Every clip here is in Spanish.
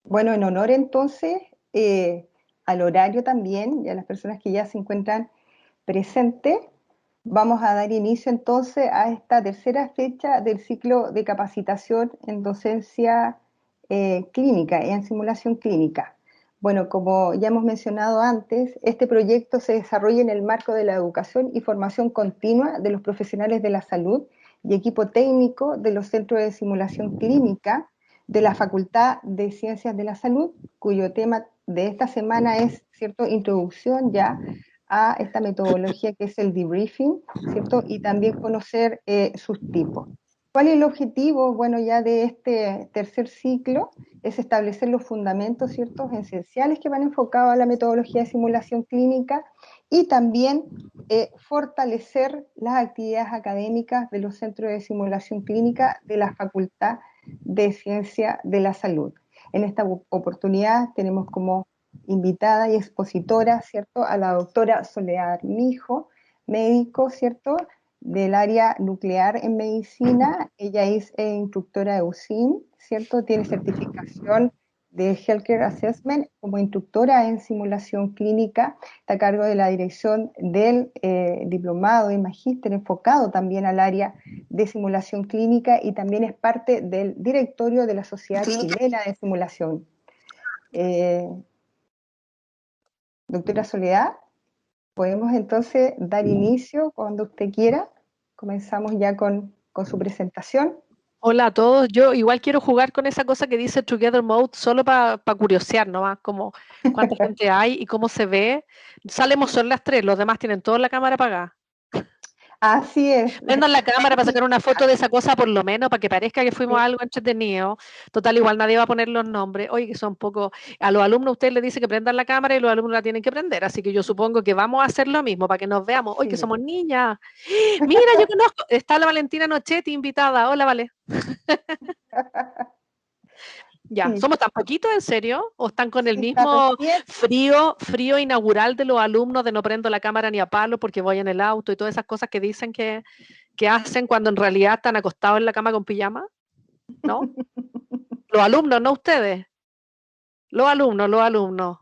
Bueno, en honor entonces al horario también y a las personas que ya se encuentran presentes, vamos a dar inicio entonces a esta tercera fecha del ciclo de capacitación en docencia clínica, en simulación clínica. Bueno, como ya hemos mencionado antes, este proyecto se desarrolla en el marco de la educación y formación continua de los profesionales de la salud y equipo técnico de los centros de simulación clínica de la Facultad de Ciencias de la Salud, cuyo tema de esta semana es, ¿cierto?, introducción ya a esta metodología que es el debriefing, ¿cierto? Y también conocer sus tipos. ¿Cuál es el objetivo? Bueno, ya de este tercer ciclo es establecer los fundamentos, ¿ciertos?, esenciales que van enfocados a la metodología de simulación clínica y también fortalecer las actividades académicas de los centros de simulación clínica de la Facultad de Ciencia de la Salud. En esta oportunidad tenemos como invitada y expositora, ¿cierto?, a la doctora Soledad Armijo, médico, ¿cierto?, del área nuclear en medicina. Ella es instructora de USIM, ¿cierto?, tiene certificación de Healthcare Assessment como instructora en simulación clínica, está a cargo de la dirección del diplomado y magíster enfocado también al área de simulación clínica y también es parte del directorio de la Sociedad Chilena de Simulación. Eh, Doctora Soledad, podemos entonces dar inicio cuando usted quiera. Comenzamos ya con su presentación. Hola a todos, yo igual quiero jugar con esa cosa que dice Together Mode solo para curiosear nomás, como cuánta gente hay y cómo se ve. Salemos son las tres, los demás tienen toda la cámara apagada. Así es. Prendan la cámara para sacar una foto de esa cosa por lo menos, para que parezca que fuimos a algo entretenido. Total, igual nadie va a poner los nombres. Oye, que son un poco... A los alumnos usted les dice que prendan la cámara y los alumnos la tienen que prender, así que yo supongo que vamos a hacer lo mismo para que nos veamos. Oye, que Sí. somos niñas. Mira, yo conozco. Está la Valentina Nochetti invitada. Hola, Vale. Ya, Sí, ¿somos tan poquitos en serio? ¿O están con el sí, está mismo recién. frío inaugural de los alumnos de no prendo la cámara ni a palo porque voy en el auto y todas esas cosas que dicen que hacen cuando en realidad están acostados en la cama con pijama? ¿No? Los alumnos, no ustedes. Los alumnos, los alumnos.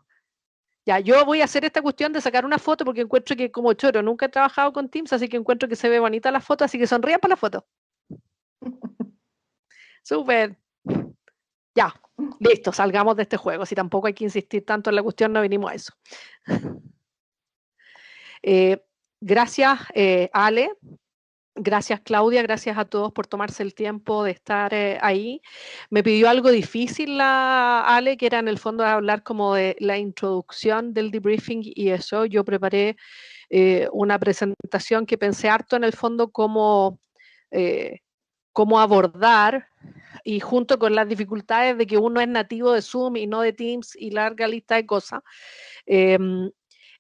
Ya, yo voy a hacer esta cuestión de sacar una foto porque encuentro que como choro nunca he trabajado con Teams, así que encuentro que se ve bonita la foto, así que sonrían para la foto. Súper. Ya, listo, salgamos de este juego. Si tampoco hay que insistir tanto en la cuestión, no vinimos a eso. Eh, gracias, Ale. Gracias, Claudia. Gracias a todos por tomarse el tiempo de estar ahí. Me pidió algo difícil la Ale, que era en el fondo hablar como de la introducción del debriefing y eso. Yo preparé una presentación que pensé harto en el fondo eh, cómo abordar y junto con las dificultades de que uno es nativo de Zoom y no de Teams y larga lista de cosas. Eh,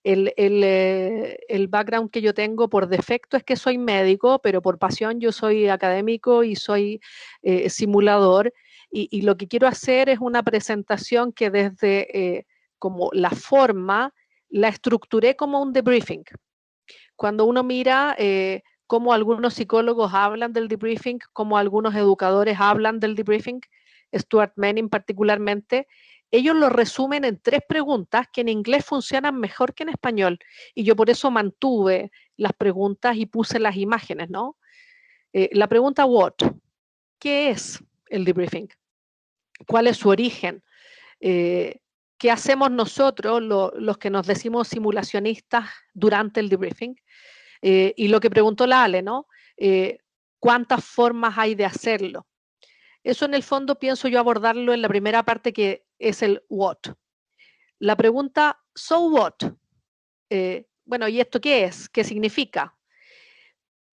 el background que yo tengo por defecto es que soy médico, pero por pasión yo soy académico y soy simulador. Y lo que quiero hacer es una presentación que desde como la forma la estructuré como un debriefing. Cuando uno mira cómo algunos psicólogos hablan del debriefing, cómo algunos educadores hablan del debriefing, Stuart Manning particularmente, ellos lo resumen en tres preguntas que en inglés funcionan mejor que en español. Y yo por eso mantuve las preguntas y puse las imágenes, ¿no? La pregunta what, ¿qué es el debriefing? ¿Cuál es su origen? Eh, ¿Qué hacemos nosotros, los que nos decimos simulacionistas, durante el debriefing? Y lo que preguntó la Ale, ¿no? ¿Cuántas formas hay de hacerlo? Eso en el fondo pienso yo abordarlo en la primera parte que es el what. La pregunta, so what? Bueno, ¿y esto qué es? ¿Qué significa?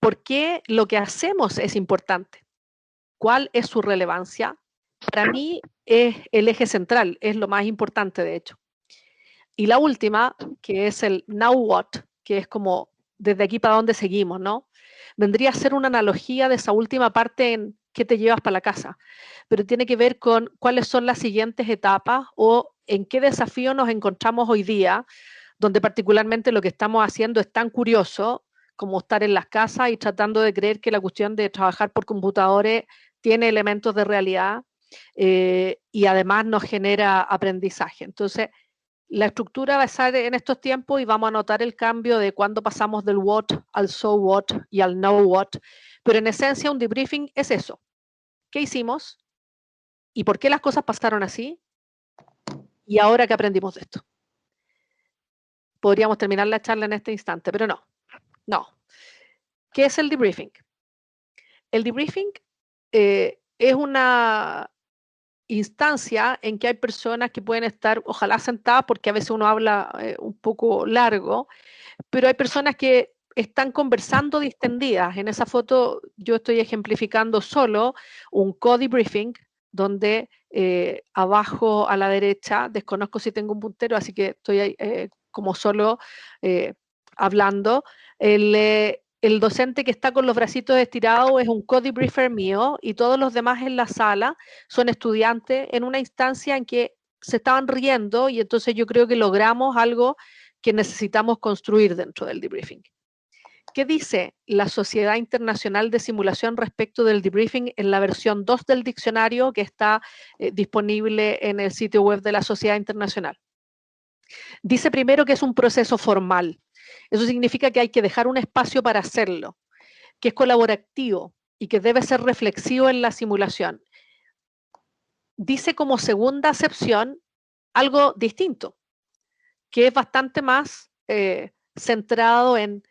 ¿Por qué lo que hacemos es importante? ¿Cuál es su relevancia? Para mí es el eje central, es lo más importante de hecho. Y la última, que es el now what, que es como desde aquí para dónde seguimos, ¿no? Vendría a ser una analogía de esa última parte en qué te llevas para la casa, pero tiene que ver con cuáles son las siguientes etapas o en qué desafío nos encontramos hoy día, donde particularmente lo que estamos haciendo es tan curioso como estar en las casas y tratando de creer que la cuestión de trabajar por computadores tiene elementos de realidad. y además nos genera aprendizaje. Entonces, la estructura va a estar en estos tiempos y vamos a notar el cambio de cuando pasamos del what al so what y al know what, pero en esencia un debriefing es eso. ¿Qué hicimos? ¿Y por qué las cosas pasaron así? ¿Y ahora qué aprendimos de esto? Podríamos terminar la charla en este instante, pero no. ¿Qué es el debriefing? El debriefing es una instancia en que hay personas que pueden estar, ojalá sentadas, porque a veces uno habla un poco largo, pero hay personas que están conversando distendidas. En esa foto yo estoy ejemplificando solo un co-debriefing, donde abajo a la derecha, desconozco si tengo un puntero, así que estoy ahí, como solo hablando, el docente que está con los bracitos estirados es un co-debriefer mío y todos los demás en la sala son estudiantes en una instancia en que se estaban riendo y entonces yo creo que logramos algo que necesitamos construir dentro del debriefing. ¿Qué dice la Sociedad Internacional de Simulación respecto del debriefing en la versión 2 del diccionario que está disponible en el sitio web de la Sociedad Internacional? Dice primero que es un proceso formal. Eso significa que hay que dejar un espacio para hacerlo, que es colaborativo y que debe ser reflexivo en la simulación. Dice como segunda acepción algo distinto, que es bastante más centrado en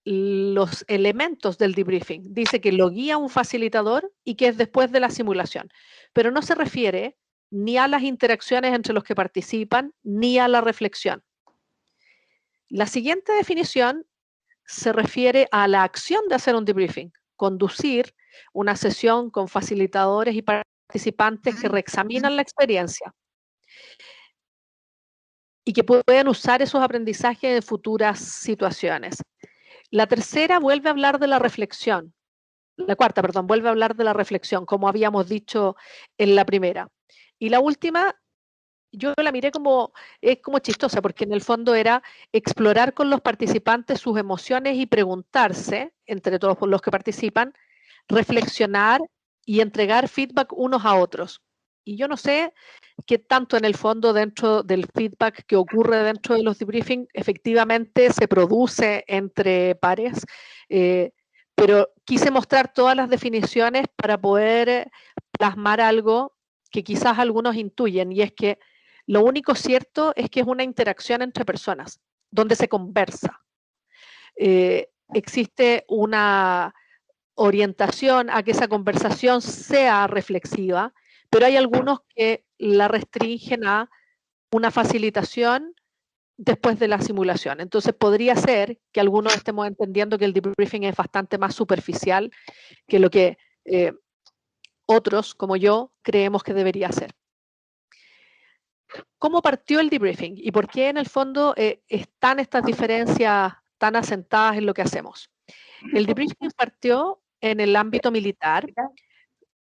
los elementos del debriefing. Dice que lo guía un facilitador y que es después de la simulación, pero no se refiere ni a las interacciones entre los que participan, ni a la reflexión. La siguiente definición se refiere a la acción de hacer un debriefing, conducir una sesión con facilitadores y participantes que reexaminan la experiencia y que pueden usar esos aprendizajes en futuras situaciones. La tercera vuelve a hablar de la reflexión. La cuarta, perdón, vuelve a hablar de la reflexión, como habíamos dicho en la primera. Y la última, yo la miré como, es como chistosa, porque en el fondo era explorar con los participantes sus emociones y preguntarse, entre todos los que participan, reflexionar y entregar feedback unos a otros. Y yo no sé qué tanto en el fondo dentro del feedback que ocurre dentro de los debriefing efectivamente se produce entre pares, pero quise mostrar todas las definiciones para poder plasmar algo que quizás algunos intuyen, y es que lo único cierto es que es una interacción entre personas, donde se conversa. Existe una orientación a que esa conversación sea reflexiva, pero hay algunos que la restringen a una facilitación después de la simulación. Entonces podría ser que algunos estemos entendiendo que el debriefing es bastante más superficial que lo que otros, como yo, creemos que debería ser. ¿Cómo partió el debriefing y por qué en el fondo están estas diferencias tan asentadas en lo que hacemos? El debriefing partió en el ámbito militar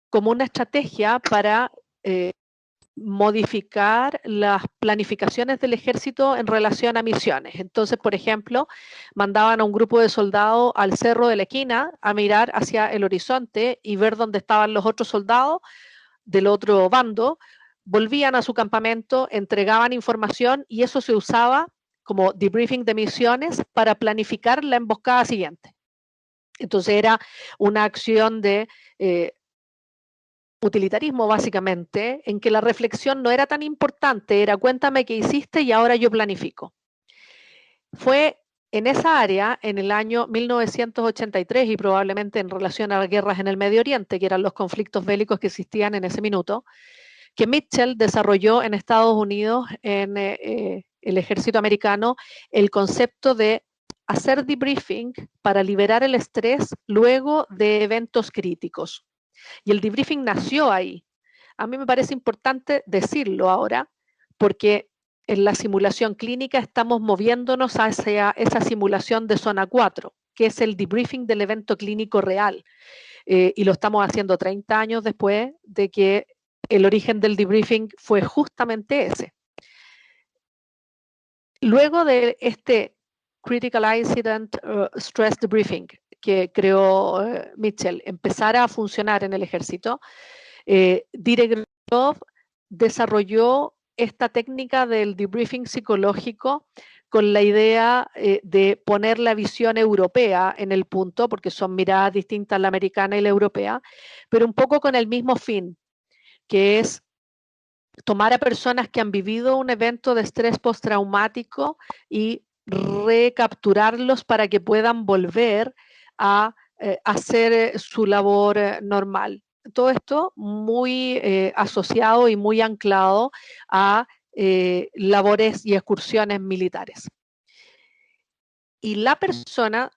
como una estrategia para modificar las planificaciones del ejército en relación a misiones. Entonces, por ejemplo, mandaban a un grupo de soldados al cerro de la esquina a mirar hacia el horizonte y ver dónde estaban los otros soldados del otro bando, volvían a su campamento, entregaban información y eso se usaba como debriefing de misiones para planificar la emboscada siguiente. Entonces era una acción de utilitarismo básicamente, en que la reflexión no era tan importante, era cuéntame qué hiciste y ahora yo planifico. Fue en esa área, en el año 1983 y probablemente en relación a las guerras en el Medio Oriente, que eran los conflictos bélicos que existían en ese minuto, que Mitchell desarrolló en Estados Unidos, en el ejército americano, el concepto de hacer debriefing para liberar el estrés luego de eventos críticos. Y el debriefing nació ahí. A mí me parece importante decirlo ahora, porque en la simulación clínica estamos moviéndonos hacia esa simulación de zona 4, que es el debriefing del evento clínico real. Y lo estamos haciendo 30 años después de que el origen del debriefing fue justamente ese. Luego de este Critical Incident Stress Debriefing que creó Mitchell empezara a funcionar en el ejército, Direktov desarrolló esta técnica del debriefing psicológico con la idea de poner la visión europea en el punto, porque son miradas distintas la americana y la europea, pero un poco con el mismo fin, que es tomar a personas que han vivido un evento de estrés postraumático y recapturarlos para que puedan volver a hacer su labor normal. Todo esto muy asociado y muy anclado a labores y excursiones militares. Y la persona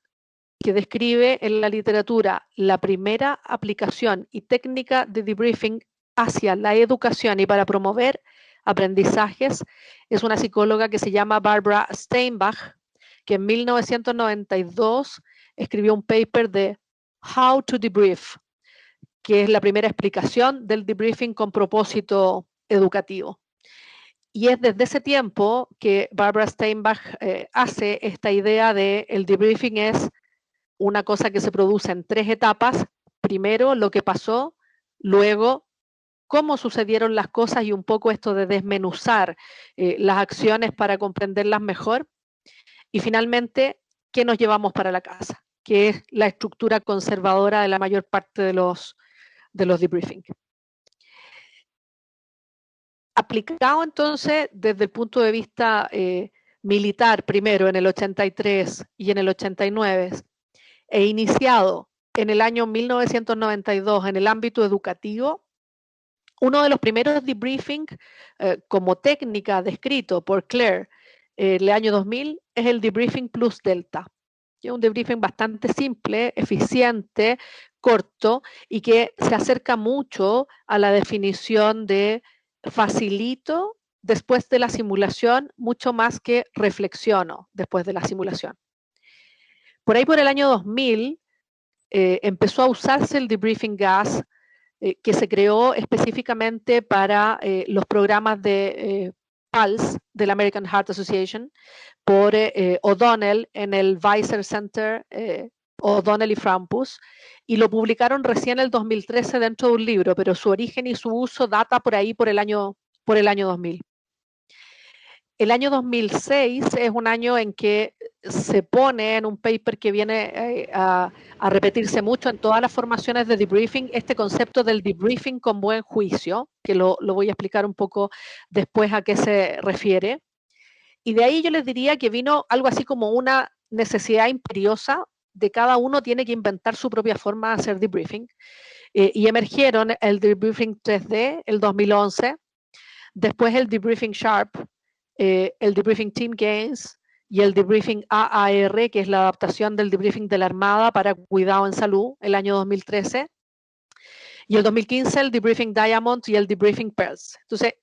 que describe en la literatura la primera aplicación y técnica de debriefing hacia la educación y para promover aprendizajes es una psicóloga que se llama Barbara Steinbach, que en 1992 escribió un paper de How to Debrief, que es la primera explicación del debriefing con propósito educativo. Y es desde ese tiempo que Barbara Steinbach hace esta idea de el debriefing es una cosa que se produce en 3 etapas. Primero, lo que pasó, luego, cómo sucedieron las cosas y un poco esto de desmenuzar las acciones para comprenderlas mejor. Y finalmente, ¿qué nos llevamos para la casa? Que es la estructura conservadora de la mayor parte de los debriefing. Aplicado entonces desde el punto de vista militar, primero en el 83 y en el 89, e iniciado en el año 1992 en el ámbito educativo, uno de los primeros debriefing como técnica descrito por Claire en el año 2000 es el debriefing plus delta. Es un debriefing bastante simple, eficiente, corto y que se acerca mucho a la definición de facilito después de la simulación, mucho más que reflexiono después de la simulación. Por ahí por el año 2000 empezó a usarse el debriefing gas que se creó específicamente para los programas de PALS de la American Heart Association por O'Donnell en el Weiser Center, O'Donnell y Frampus, y lo publicaron recién en el 2013 dentro de un libro, pero su origen y su uso data por ahí por el año 2000. El año 2006 es un año en que se pone en un paper que viene a repetirse mucho en todas las formaciones de debriefing, este concepto del debriefing con buen juicio, que lo voy a explicar un poco después a qué se refiere. Y de ahí yo les diría que vino algo así como una necesidad imperiosa de cada uno tiene que inventar su propia forma de hacer debriefing. Y emergieron el debriefing 3D, el 2011, después el debriefing Sharp, el debriefing Team Gains y el debriefing AAR, que es la adaptación del debriefing de la Armada para cuidado en salud, el año 2013. Y el 2015 el debriefing Diamond y el debriefing Pearls. Entonces,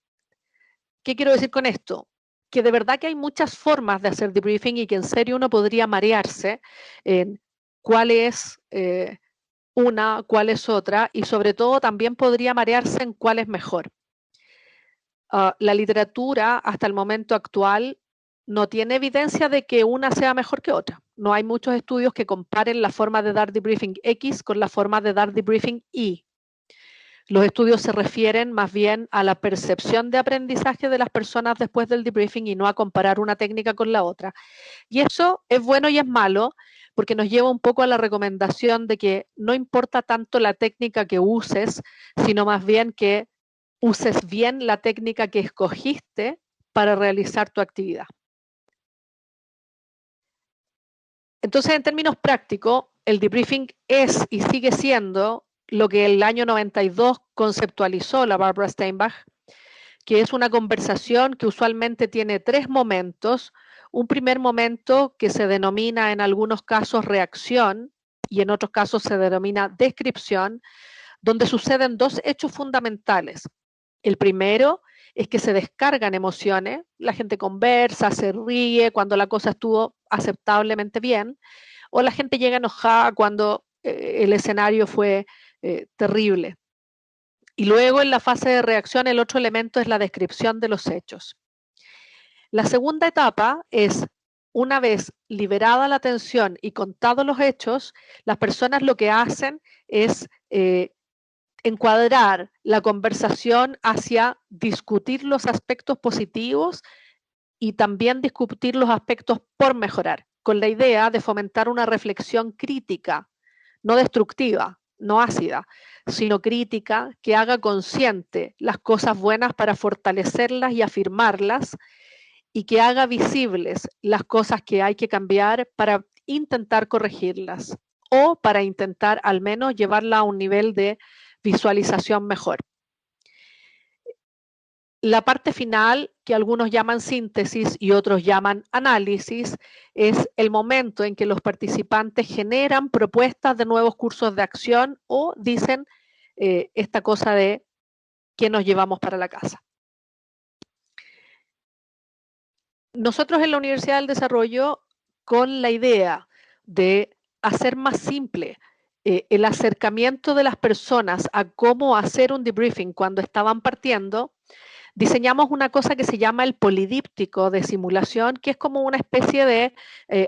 ¿qué quiero decir con esto? Que de verdad que hay muchas formas de hacer debriefing y que en serio uno podría marearse en cuál es una, cuál es otra, y sobre todo también podría marearse en cuál es mejor. La literatura hasta el momento actual no tiene evidencia de que una sea mejor que otra. No hay muchos estudios que comparen la forma de dar debriefing X con la forma de dar debriefing Y. Los estudios se refieren más bien a la percepción de aprendizaje de las personas después del debriefing y no a comparar una técnica con la otra. Y eso es bueno y es malo porque nos lleva un poco a la recomendación de que no importa tanto la técnica que uses, sino más bien que uses bien la técnica que escogiste para realizar tu actividad. Entonces, en términos prácticos, el debriefing es y sigue siendo lo que el año 92 conceptualizó la Barbara Steinbach, que es una conversación que usualmente tiene 3 momentos. Un primer momento que se denomina en algunos casos reacción y en otros casos se denomina descripción, donde suceden 2 hechos fundamentales. El primero es que se descargan emociones, la gente conversa, se ríe cuando la cosa estuvo aceptablemente bien, o la gente llega enojada cuando el escenario fue terrible. Y luego en la fase de reacción el otro elemento es la descripción de los hechos. La segunda etapa es, una vez liberada la tensión y contados los hechos, las personas lo que hacen es encuadrar la conversación hacia discutir los aspectos positivos y también discutir los aspectos por mejorar, con la idea de fomentar una reflexión crítica, no destructiva, no ácida, sino crítica que haga consciente las cosas buenas para fortalecerlas y afirmarlas, y que haga visibles las cosas que hay que cambiar para intentar corregirlas o para intentar al menos llevarla a un nivel de visualización mejor. La parte final, que algunos llaman síntesis y otros llaman análisis, es el momento en que los participantes generan propuestas de nuevos cursos de acción o dicen esta cosa de qué nos llevamos para la casa. Nosotros en la Universidad del Desarrollo, con la idea de hacer más simple el acercamiento de las personas a cómo hacer un debriefing cuando estaban partiendo, diseñamos una cosa que se llama el polidíptico de simulación, que es como una especie de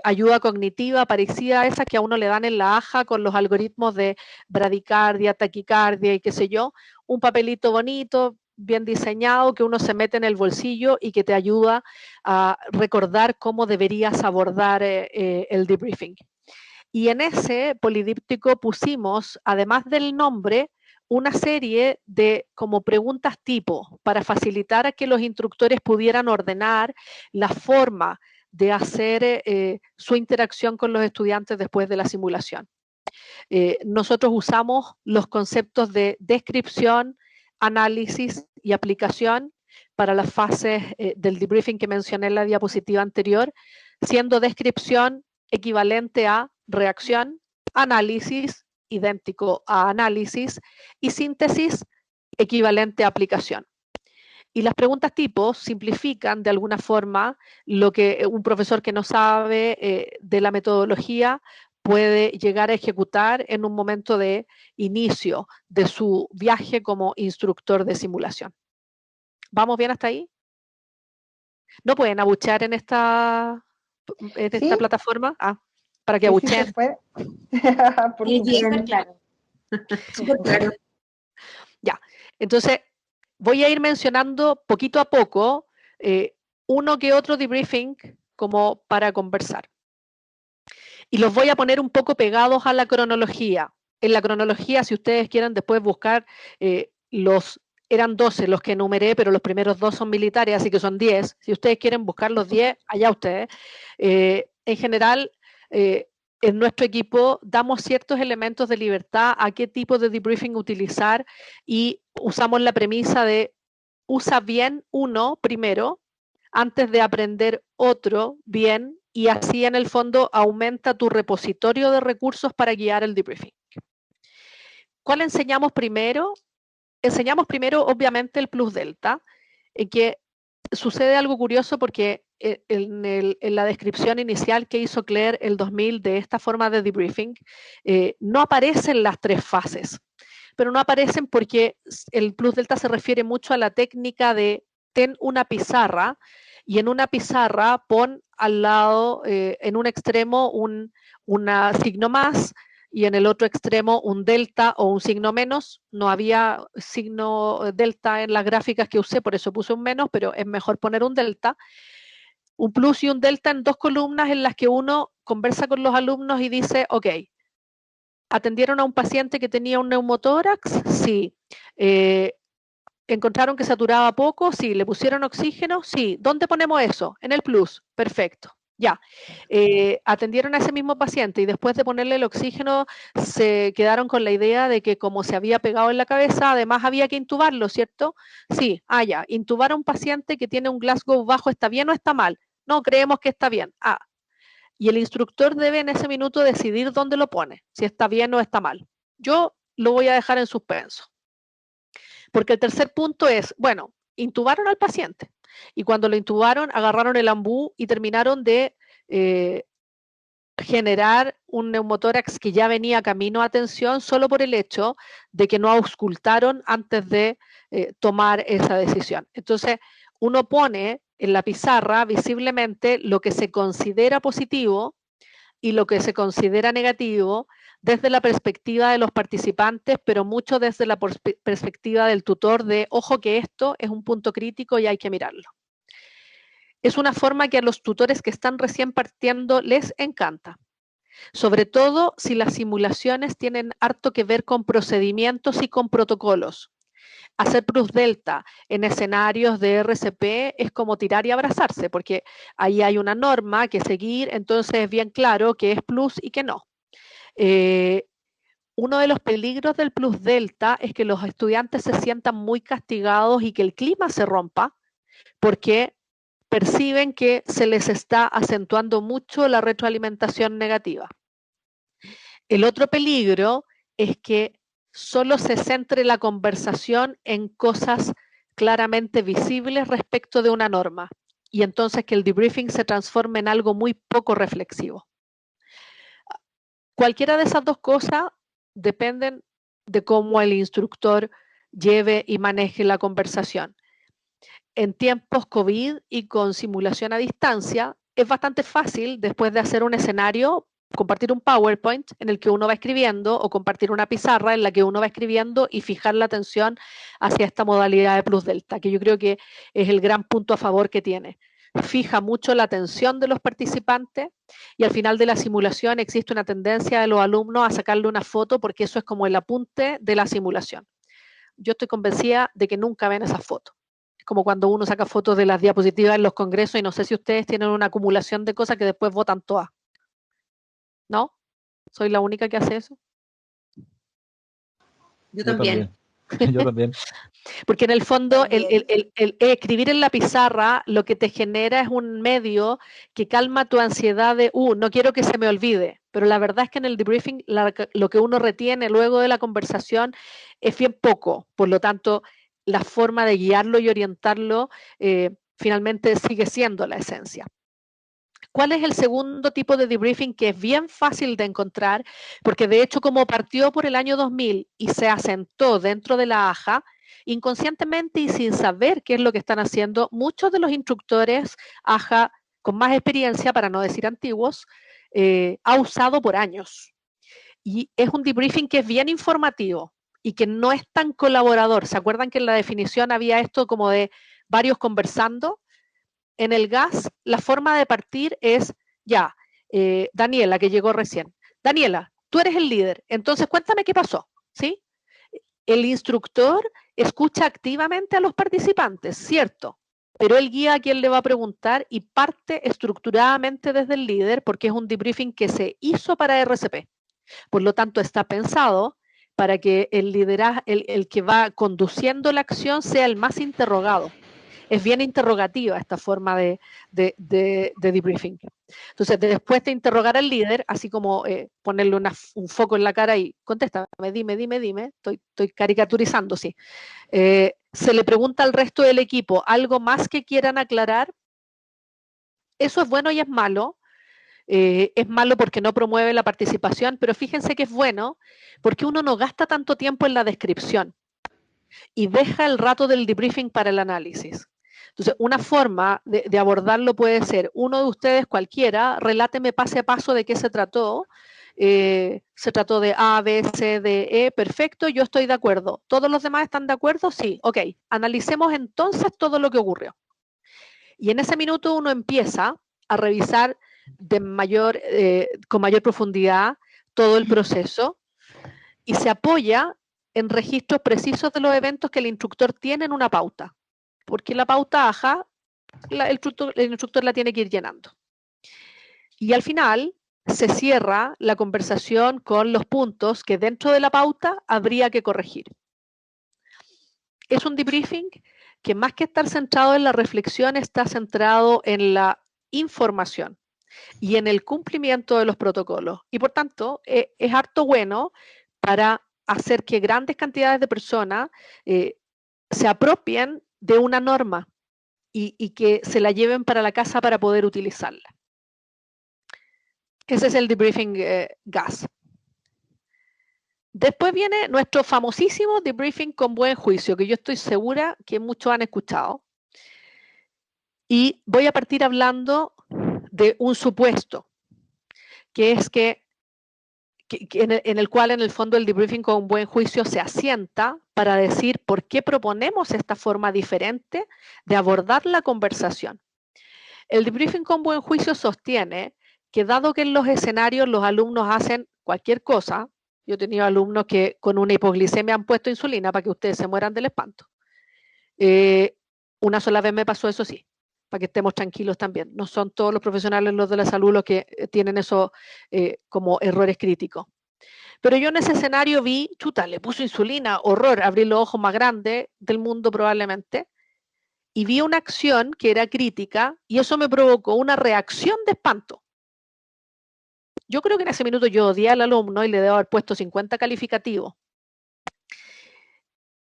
ayuda cognitiva parecida a esa que a uno le dan en la AJA con los algoritmos de bradicardia, taquicardia y qué sé yo, un papelito bonito, bien diseñado, que uno se mete en el bolsillo y que te ayuda a recordar cómo deberías abordar el debriefing. Y en ese polidíptico pusimos, además del nombre, una serie de como preguntas tipo para facilitar a que los instructores pudieran ordenar la forma de hacer su interacción con los estudiantes después de la simulación. Nosotros usamos los conceptos de descripción, análisis y aplicación para las fases del debriefing que mencioné en la diapositiva anterior, siendo descripción equivalente a reacción, análisis idéntico a análisis y síntesis equivalente a aplicación. Y las preguntas tipo simplifican de alguna forma lo que un profesor que no sabe de la metodología puede llegar a ejecutar en un momento de inicio de su viaje como instructor de simulación. ¿Vamos bien hasta ahí? ¿No pueden abuchear en esta ¿Sí? plataforma? Para que Sí, sí abucheen. se puede. Por Sí, supuesto. súper claro. Súper claro. Ya, entonces voy a ir mencionando poquito a poco uno que otro debriefing como para conversar. Y los voy a poner un poco pegados a la cronología. En la cronología, si ustedes quieren después buscar, eran 12 los que enumeré, pero los primeros 2 son militares, así que son 10. Si ustedes quieren buscar los 10, allá ustedes. En general, en nuestro equipo damos ciertos elementos de libertad a qué tipo de debriefing utilizar y usamos la premisa de usa bien uno primero antes de aprender otro bien y así en el fondo aumenta tu repositorio de recursos para guiar el debriefing. ¿Cuál enseñamos primero? Enseñamos primero obviamente el plus delta, en que sucede algo curioso porque en la descripción inicial que hizo Claire el 2000 de esta forma de debriefing, no aparecen las 3 fases, pero no aparecen porque el plus delta se refiere mucho a la técnica de ten una pizarra y en una pizarra pon al lado, en un extremo un signo más y en el otro extremo un delta o un signo menos. No había signo delta en las gráficas que usé, por eso puse un menos, pero es mejor poner un delta. Un plus y un delta en 2 columnas en las que uno conversa con los alumnos y dice, ok, ¿atendieron a un paciente que tenía un neumotórax? Sí. ¿Encontraron que saturaba poco? Sí. ¿Le pusieron oxígeno? Sí. ¿Dónde ponemos eso? En el plus. Perfecto. Ya. Atendieron a ese mismo paciente y después de ponerle el oxígeno se quedaron con la idea de que como se había pegado en la cabeza, además había que intubarlo, ¿cierto? Sí. Ya. Intubar a un paciente que tiene un Glasgow bajo, ¿está bien o está mal? No, creemos que está bien. Y el instructor debe en ese minuto decidir dónde lo pone, si está bien o está mal. Yo lo voy a dejar en suspenso. Porque el tercer punto es, bueno, intubaron al paciente y cuando lo intubaron agarraron el ambú y terminaron de generar un neumotórax que ya venía camino a atención solo por el hecho de que no auscultaron antes de tomar esa decisión. Entonces, uno pone en la pizarra visiblemente lo que se considera positivo y lo que se considera negativo desde la perspectiva de los participantes, pero mucho desde la perspectiva del tutor de, ojo que esto es un punto crítico y hay que mirarlo. Es una forma que a los tutores que están recién partiendo les encanta, sobre todo si las simulaciones tienen harto que ver con procedimientos y con protocolos. Hacer plus delta en escenarios de RCP es como tirar y abrazarse, porque ahí hay una norma que seguir, entonces es bien claro que es plus y que no. Uno de los peligros del plus delta es que los estudiantes se sientan muy castigados y que el clima se rompa, porque perciben que se les está acentuando mucho la retroalimentación negativa. El otro peligro es que solo se centre la conversación en cosas claramente visibles respecto de una norma y entonces que el debriefing se transforme en algo muy poco reflexivo. Cualquiera de esas dos cosas dependen de cómo el instructor lleve y maneje la conversación. En tiempos COVID y con simulación a distancia, es bastante fácil, después de hacer un escenario, compartir un PowerPoint en el que uno va escribiendo o compartir una pizarra en la que uno va escribiendo y fijar la atención hacia esta modalidad de plus delta, que yo creo que es el gran punto a favor que tiene. Fija mucho la atención de los participantes y al final de la simulación existe una tendencia de los alumnos a sacarle una foto porque eso es como el apunte de la simulación. Yo estoy convencida de que nunca ven esas fotos. Como cuando uno saca fotos de las diapositivas en los congresos y no sé si ustedes tienen una acumulación de cosas que después votan todas. ¿No? ¿Soy la única que hace eso? Yo también. Yo también. Porque en el fondo el escribir en la pizarra lo que te genera es un medio que calma tu ansiedad de, no quiero que se me olvide. Pero la verdad es que en el debriefing lo que uno retiene luego de la conversación es bien poco. Por lo tanto, la forma de guiarlo y orientarlo finalmente sigue siendo la esencia. ¿Cuál es el segundo tipo de debriefing que es bien fácil de encontrar? Porque de hecho, como partió por el año 2000 y se asentó dentro de la AJA, inconscientemente y sin saber qué es lo que están haciendo, muchos de los instructores AJA con más experiencia, para no decir antiguos, ha usado por años. Y es un debriefing que es bien informativo y que no es tan colaborador. ¿Se acuerdan que en la definición había esto como de varios conversando? En el GAS, la forma de partir es, Daniela, que llegó recién. Daniela, tú eres el líder, entonces cuéntame qué pasó, ¿sí? El instructor escucha activamente a los participantes, cierto, pero él guía a quien le va a preguntar y parte estructuradamente desde el líder porque es un debriefing que se hizo para RCP. Por lo tanto, está pensado para que el que va conduciendo la acción sea el más interrogado. Es bien interrogativa esta forma de debriefing. Entonces, después de interrogar al líder, así como ponerle un foco en la cara y contéstame, dime, estoy caricaturizando, sí. Se le pregunta al resto del equipo, ¿algo más que quieran aclarar? Eso es bueno y es malo. Es malo porque no promueve la participación, pero fíjense que es bueno porque uno no gasta tanto tiempo en la descripción y deja el rato del debriefing para el análisis. Entonces, una forma de abordarlo puede ser, uno de ustedes cualquiera, reláteme paso a paso de qué se trató. Se trató de A, B, C, D, E, perfecto, yo estoy de acuerdo. ¿Todos los demás están de acuerdo? Sí, ok. Analicemos entonces todo lo que ocurrió. Y en ese minuto uno empieza a revisar con mayor profundidad todo el proceso y se apoya en registros precisos de los eventos que el instructor tiene en una pauta. Porque la pauta AJA, el instructor la tiene que ir llenando. Y al final se cierra la conversación con los puntos que dentro de la pauta habría que corregir. Es un debriefing que más que estar centrado en la reflexión, está centrado en la información y en el cumplimiento de los protocolos. Y por tanto, es harto bueno para hacer que grandes cantidades de personas se apropien de una norma y que se la lleven para la casa para poder utilizarla. Ese es el debriefing GAS. Después viene nuestro famosísimo debriefing con buen juicio, que yo estoy segura que muchos han escuchado. Y voy a partir hablando de un supuesto, que es en el cual en el fondo el debriefing con buen juicio se asienta para decir por qué proponemos esta forma diferente de abordar la conversación. El debriefing con buen juicio sostiene que dado que en los escenarios los alumnos hacen cualquier cosa, yo he tenido alumnos que con una hipoglicemia han puesto insulina para que ustedes se mueran del espanto. Una sola vez me pasó eso, sí, para que estemos tranquilos también. No son todos los profesionales, los de la salud, los que tienen eso como errores críticos. Pero yo en ese escenario vi, chuta, le puso insulina, horror, abrí los ojos más grandes del mundo probablemente, y vi una acción que era crítica y eso me provocó una reacción de espanto. Yo creo que en ese minuto yo odié al alumno y le debo haber puesto 50 calificativos.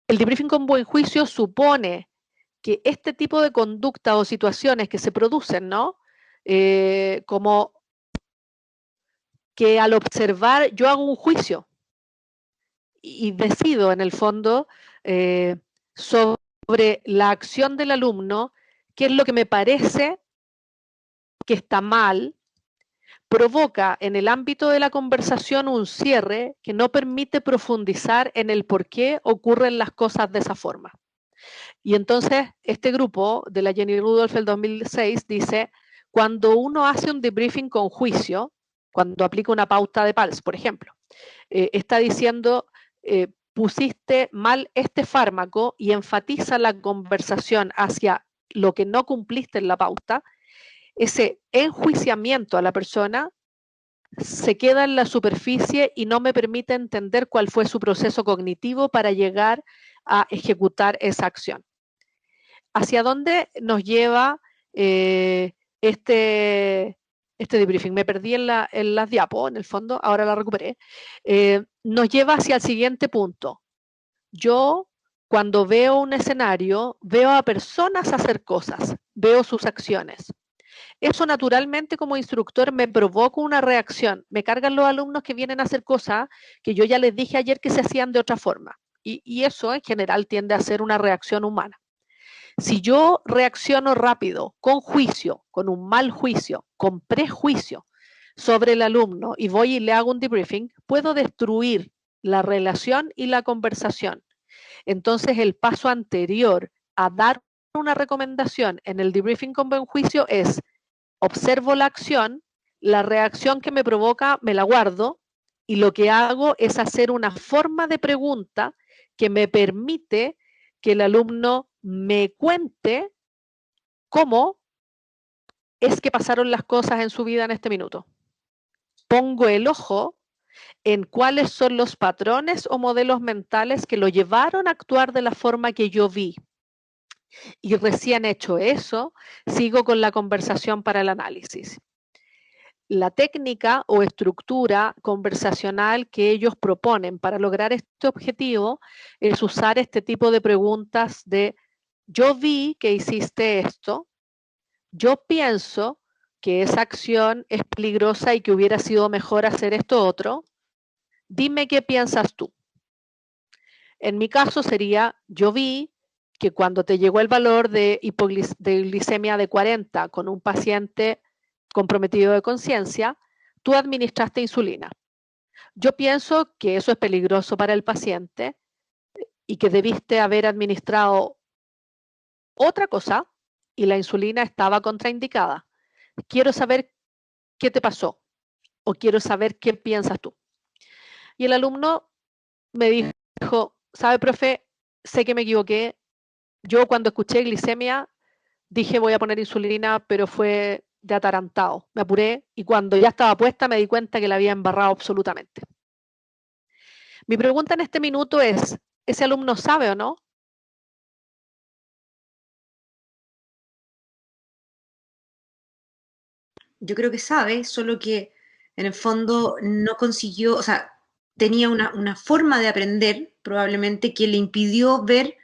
El debriefing con buen juicio supone que este tipo de conducta o situaciones que se producen, ¿no? Como que al observar yo hago un juicio y decido en el fondo sobre la acción del alumno, qué es lo que me parece que está mal, provoca en el ámbito de la conversación un cierre que no permite profundizar en el por qué ocurren las cosas de esa forma. Y entonces este grupo de la Jenny Rudolph del 2006 dice, cuando uno hace un debriefing con juicio, cuando aplica una pauta de PALS, por ejemplo, está diciendo, pusiste mal este fármaco y enfatiza la conversación hacia lo que no cumpliste en la pauta, ese enjuiciamiento a la persona se queda en la superficie y no me permite entender cuál fue su proceso cognitivo para llegar a ejecutar esa acción. ¿Hacia dónde nos lleva este debriefing? Me perdí en las diapos, en el fondo, ahora la recuperé. Nos lleva hacia el siguiente punto. Yo, cuando veo un escenario, veo a personas hacer cosas, veo sus acciones. Eso naturalmente como instructor me provoca una reacción. Me cargan los alumnos que vienen a hacer cosas que yo ya les dije ayer que se hacían de otra forma. Y eso en general tiende a ser una reacción humana. Si yo reacciono rápido, con juicio, con un mal juicio, con prejuicio sobre el alumno y voy y le hago un debriefing, puedo destruir la relación y la conversación. Entonces el paso anterior a dar una recomendación en el debriefing con buen juicio es observo la acción, la reacción que me provoca me la guardo y lo que hago es hacer una forma de pregunta que me permite que el alumno me cuente cómo es que pasaron las cosas en su vida en este minuto. Pongo el ojo en cuáles son los patrones o modelos mentales que lo llevaron a actuar de la forma que yo vi. Y recién hecho eso, sigo con la conversación para el análisis. La técnica o estructura conversacional que ellos proponen para lograr este objetivo es usar este tipo de preguntas de yo vi que hiciste esto, yo pienso que esa acción es peligrosa y que hubiera sido mejor hacer esto otro, dime qué piensas tú. En mi caso sería, yo vi que cuando te llegó el valor de glicemia de 40 con un paciente comprometido de conciencia, tú administraste insulina. Yo pienso que eso es peligroso para el paciente y que debiste haber administrado otra cosa y la insulina estaba contraindicada. Quiero saber qué te pasó o quiero saber qué piensas tú. Y el alumno me dijo, sabe, profe, sé que me equivoqué. Yo cuando escuché glicemia dije voy a poner insulina, pero fue de atarantado. Me apuré y cuando ya estaba puesta me di cuenta que la había embarrado absolutamente. Mi pregunta en este minuto es, ¿ese alumno sabe o no? Yo creo que sabe, solo que en el fondo no consiguió, o sea, tenía una forma de aprender probablemente que le impidió ver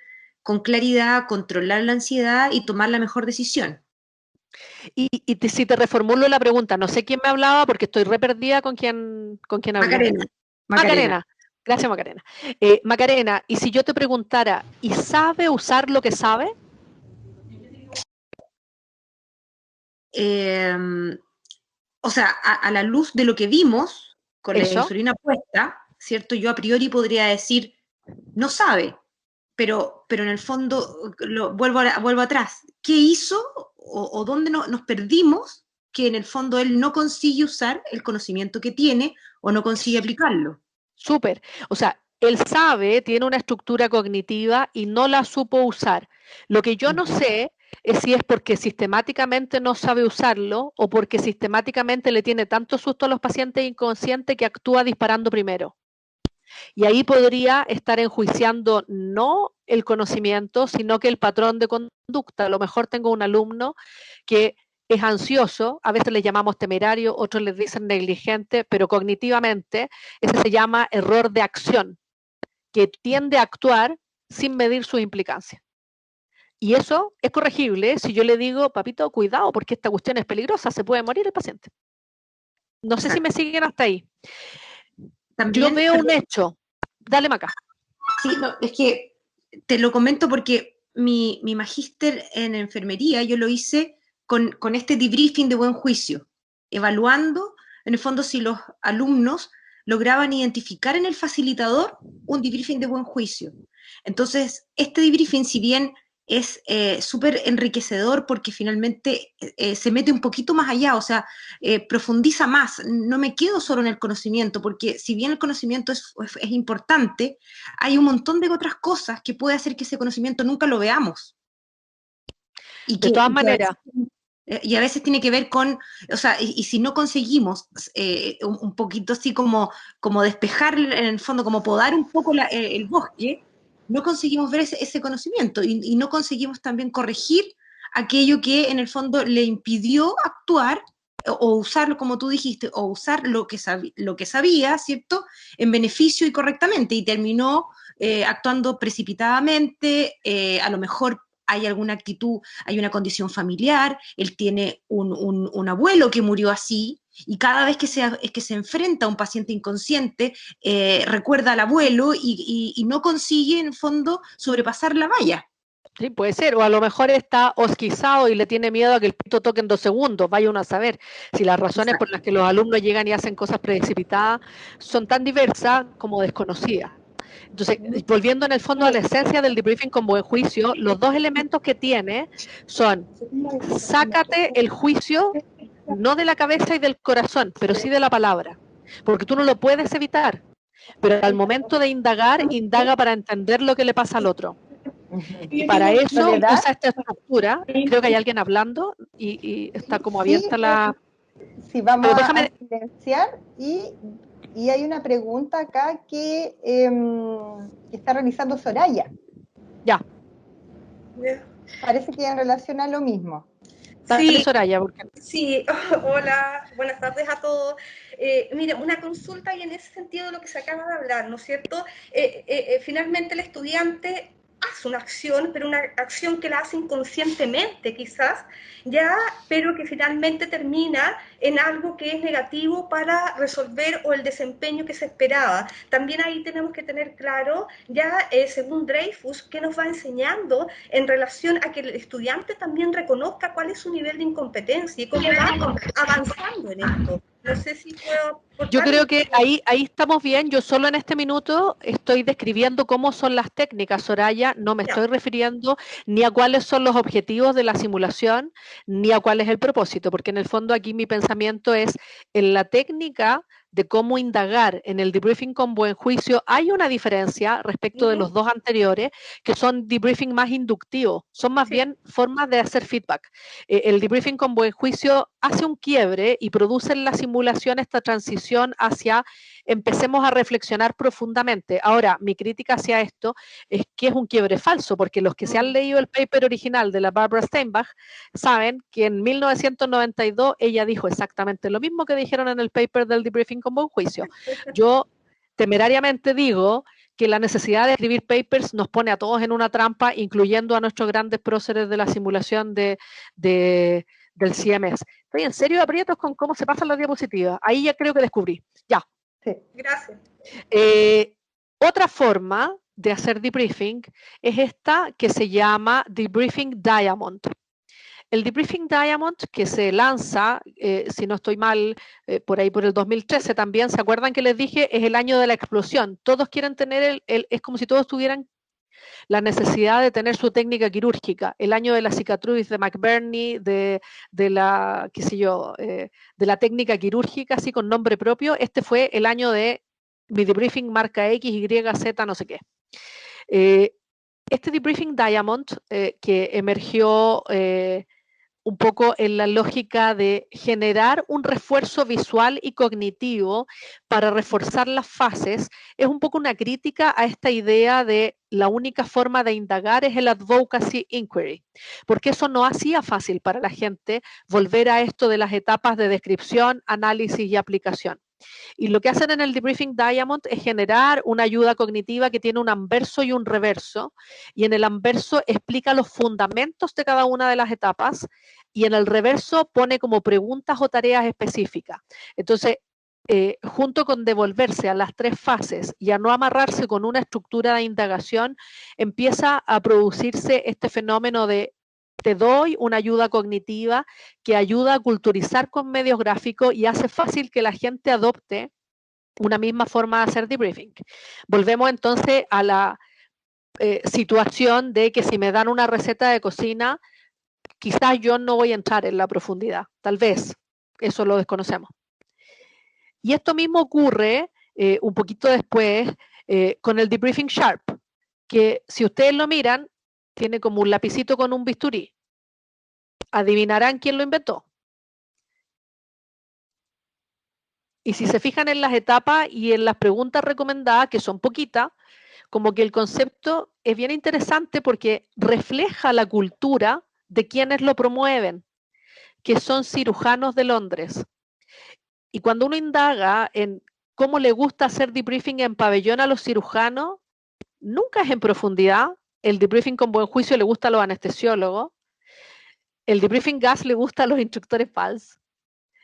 con claridad, controlar la ansiedad y tomar la mejor decisión. Si te reformulo la pregunta, no sé quién me hablaba porque estoy re perdida con quién habló. Macarena. Macarena. Gracias, Macarena. Macarena, y si yo te preguntara, ¿y sabe usar lo que sabe? o sea, a la luz de lo que vimos con la Eso. insulina puesta, ¿cierto? Yo a priori podría decir, no sabe, pero en el fondo, vuelvo atrás, ¿qué hizo o dónde nos perdimos que en el fondo él no consigue usar el conocimiento que tiene o no consigue aplicarlo? Súper. O sea, él sabe, tiene una estructura cognitiva y no la supo usar. Lo que yo no sé es si es porque sistemáticamente no sabe usarlo o porque sistemáticamente le tiene tanto susto a los pacientes inconscientes que actúa disparando primero. Y ahí podría estar enjuiciando no el conocimiento, sino que el patrón de conducta. A lo mejor tengo un alumno que es ansioso, a veces le llamamos temerario, otros les dicen negligente, pero cognitivamente ese se llama error de acción, que tiende a actuar sin medir sus implicancias. Y eso es corregible si yo le digo, papito, cuidado, porque esta cuestión es peligrosa, se puede morir el paciente. No sé si me siguen hasta ahí. También, yo veo un hecho. Dale, Maca. Sí, no, es que te lo comento porque mi magíster en enfermería yo lo hice con este debriefing de buen juicio, evaluando en el fondo si los alumnos lograban identificar en el facilitador un debriefing de buen juicio. Entonces, este debriefing, si bien es súper enriquecedor porque finalmente se mete un poquito más allá, o sea, profundiza más, no me quedo solo en el conocimiento, porque si bien el conocimiento es importante, hay un montón de otras cosas que puede hacer que ese conocimiento nunca lo veamos. De todas maneras. Y a veces tiene que ver con, o sea, y si no conseguimos un poquito así como despejar en el fondo, como podar un poco el bosque, no conseguimos ver ese conocimiento y no conseguimos también corregir aquello que en el fondo le impidió actuar o usarlo, como tú dijiste, o usar lo que sabía, ¿cierto?, en beneficio y correctamente, y terminó actuando precipitadamente, a lo mejor hay alguna actitud, hay una condición familiar, él tiene un abuelo que murió así, y cada vez que se enfrenta a un paciente inconsciente, recuerda al abuelo y no consigue, en el fondo, sobrepasar la valla. Sí, puede ser, o a lo mejor está osquizado y le tiene miedo a que el pito toque en 2 segundos, vaya uno a saber si las razones por las que los alumnos llegan y hacen cosas precipitadas son tan diversas como desconocidas. Entonces, volviendo en el fondo a la esencia del debriefing con buen juicio, los dos elementos que tiene son, sácate el juicio no de la cabeza y del corazón, pero sí de la palabra, porque tú no lo puedes evitar, pero al momento de indagar, indaga para entender lo que le pasa al otro. Y para eso usa esta estructura. Creo que hay alguien hablando y está como abierta la... Sí, vamos a silenciar y hay una pregunta acá que está realizando Soraya. Ya. Parece que en relación a lo mismo. Sí, Soraya, porque... Sí, hola, buenas tardes a todos. Mira, una consulta y en ese sentido de lo que se acaba de hablar, ¿no es cierto? Finalmente el estudiante hace una acción, pero una acción que la hace inconscientemente quizás, ya, pero que finalmente termina en algo que es negativo para resolver o el desempeño que se esperaba. También ahí tenemos que tener claro, ya según Dreyfus, que nos va enseñando en relación a que el estudiante también reconozca cuál es su nivel de incompetencia y cómo va avanzando en esto. No sé si puedo... Yo creo que ahí estamos bien. Yo solo en este minuto estoy describiendo cómo son las técnicas, Soraya. No me estoy refiriendo ni a cuáles son los objetivos de la simulación, ni a cuál es el propósito, porque en el fondo aquí mi pensamiento es en la técnica de cómo indagar en el debriefing con buen juicio. Hay una diferencia respecto de los dos anteriores, que son debriefing más inductivos, son más bien formas de hacer feedback. El debriefing con buen juicio hace un quiebre y produce en la simulación esta transición hacia empecemos a reflexionar profundamente. Ahora, mi crítica hacia esto es que es un quiebre falso, porque los que se han leído el paper original de la Barbara Steinbach saben que en 1992 ella dijo exactamente lo mismo que dijeron en el paper del debriefing con buen juicio. Yo temerariamente digo que la necesidad de escribir papers nos pone a todos en una trampa, incluyendo a nuestros grandes próceres de la simulación del CMS. Estoy en serio aprietos con cómo se pasan las diapositivas. Ahí ya creo que descubrí. Ya. Sí. Gracias. Otra forma de hacer debriefing es esta que se llama Debriefing Diamond. El Debriefing Diamond, que se lanza, si no estoy mal, por ahí por el 2013 también, ¿se acuerdan que les dije? Es el año de la explosión. Todos quieren tener, es como si todos tuvieran la necesidad de tener su técnica quirúrgica. El año de la cicatriz de McBurney, de la, qué sé yo, de la técnica quirúrgica, así con nombre propio. Este fue el año de mi debriefing marca X, Y, Z, no sé qué. Este Debriefing Diamond, que emergió un poco en la lógica de generar un refuerzo visual y cognitivo para reforzar las fases, es un poco una crítica a esta idea de la única forma de indagar es el advocacy inquiry, porque eso no hacía fácil para la gente volver a esto de las etapas de descripción, análisis y aplicación. Y lo que hacen en el Debriefing Diamond es generar una ayuda cognitiva que tiene un anverso y un reverso, y en el anverso explica los fundamentos de cada una de las etapas, y en el reverso pone como preguntas o tareas específicas. Entonces, junto con devolverse a las 3 fases y a no amarrarse con una estructura de indagación, empieza a producirse este fenómeno de te doy una ayuda cognitiva que ayuda a culturizar con medios gráficos y hace fácil que la gente adopte una misma forma de hacer debriefing. Volvemos entonces a la situación de que si me dan una receta de cocina, quizás yo no voy a entrar en la profundidad, tal vez, eso lo desconocemos. Y esto mismo ocurre un poquito después con el debriefing sharp, que si ustedes lo miran, tiene como un lapicito con un bisturí. ¿Adivinarán quién lo inventó? Y si se fijan en las etapas y en las preguntas recomendadas, que son poquitas, como que el concepto es bien interesante porque refleja la cultura de quienes lo promueven, que son cirujanos de Londres. Y cuando uno indaga en cómo le gusta hacer debriefing en pabellón a los cirujanos, nunca es en profundidad. El debriefing con buen juicio le gusta a los anestesiólogos. El debriefing gas le gusta a los instructores PALS.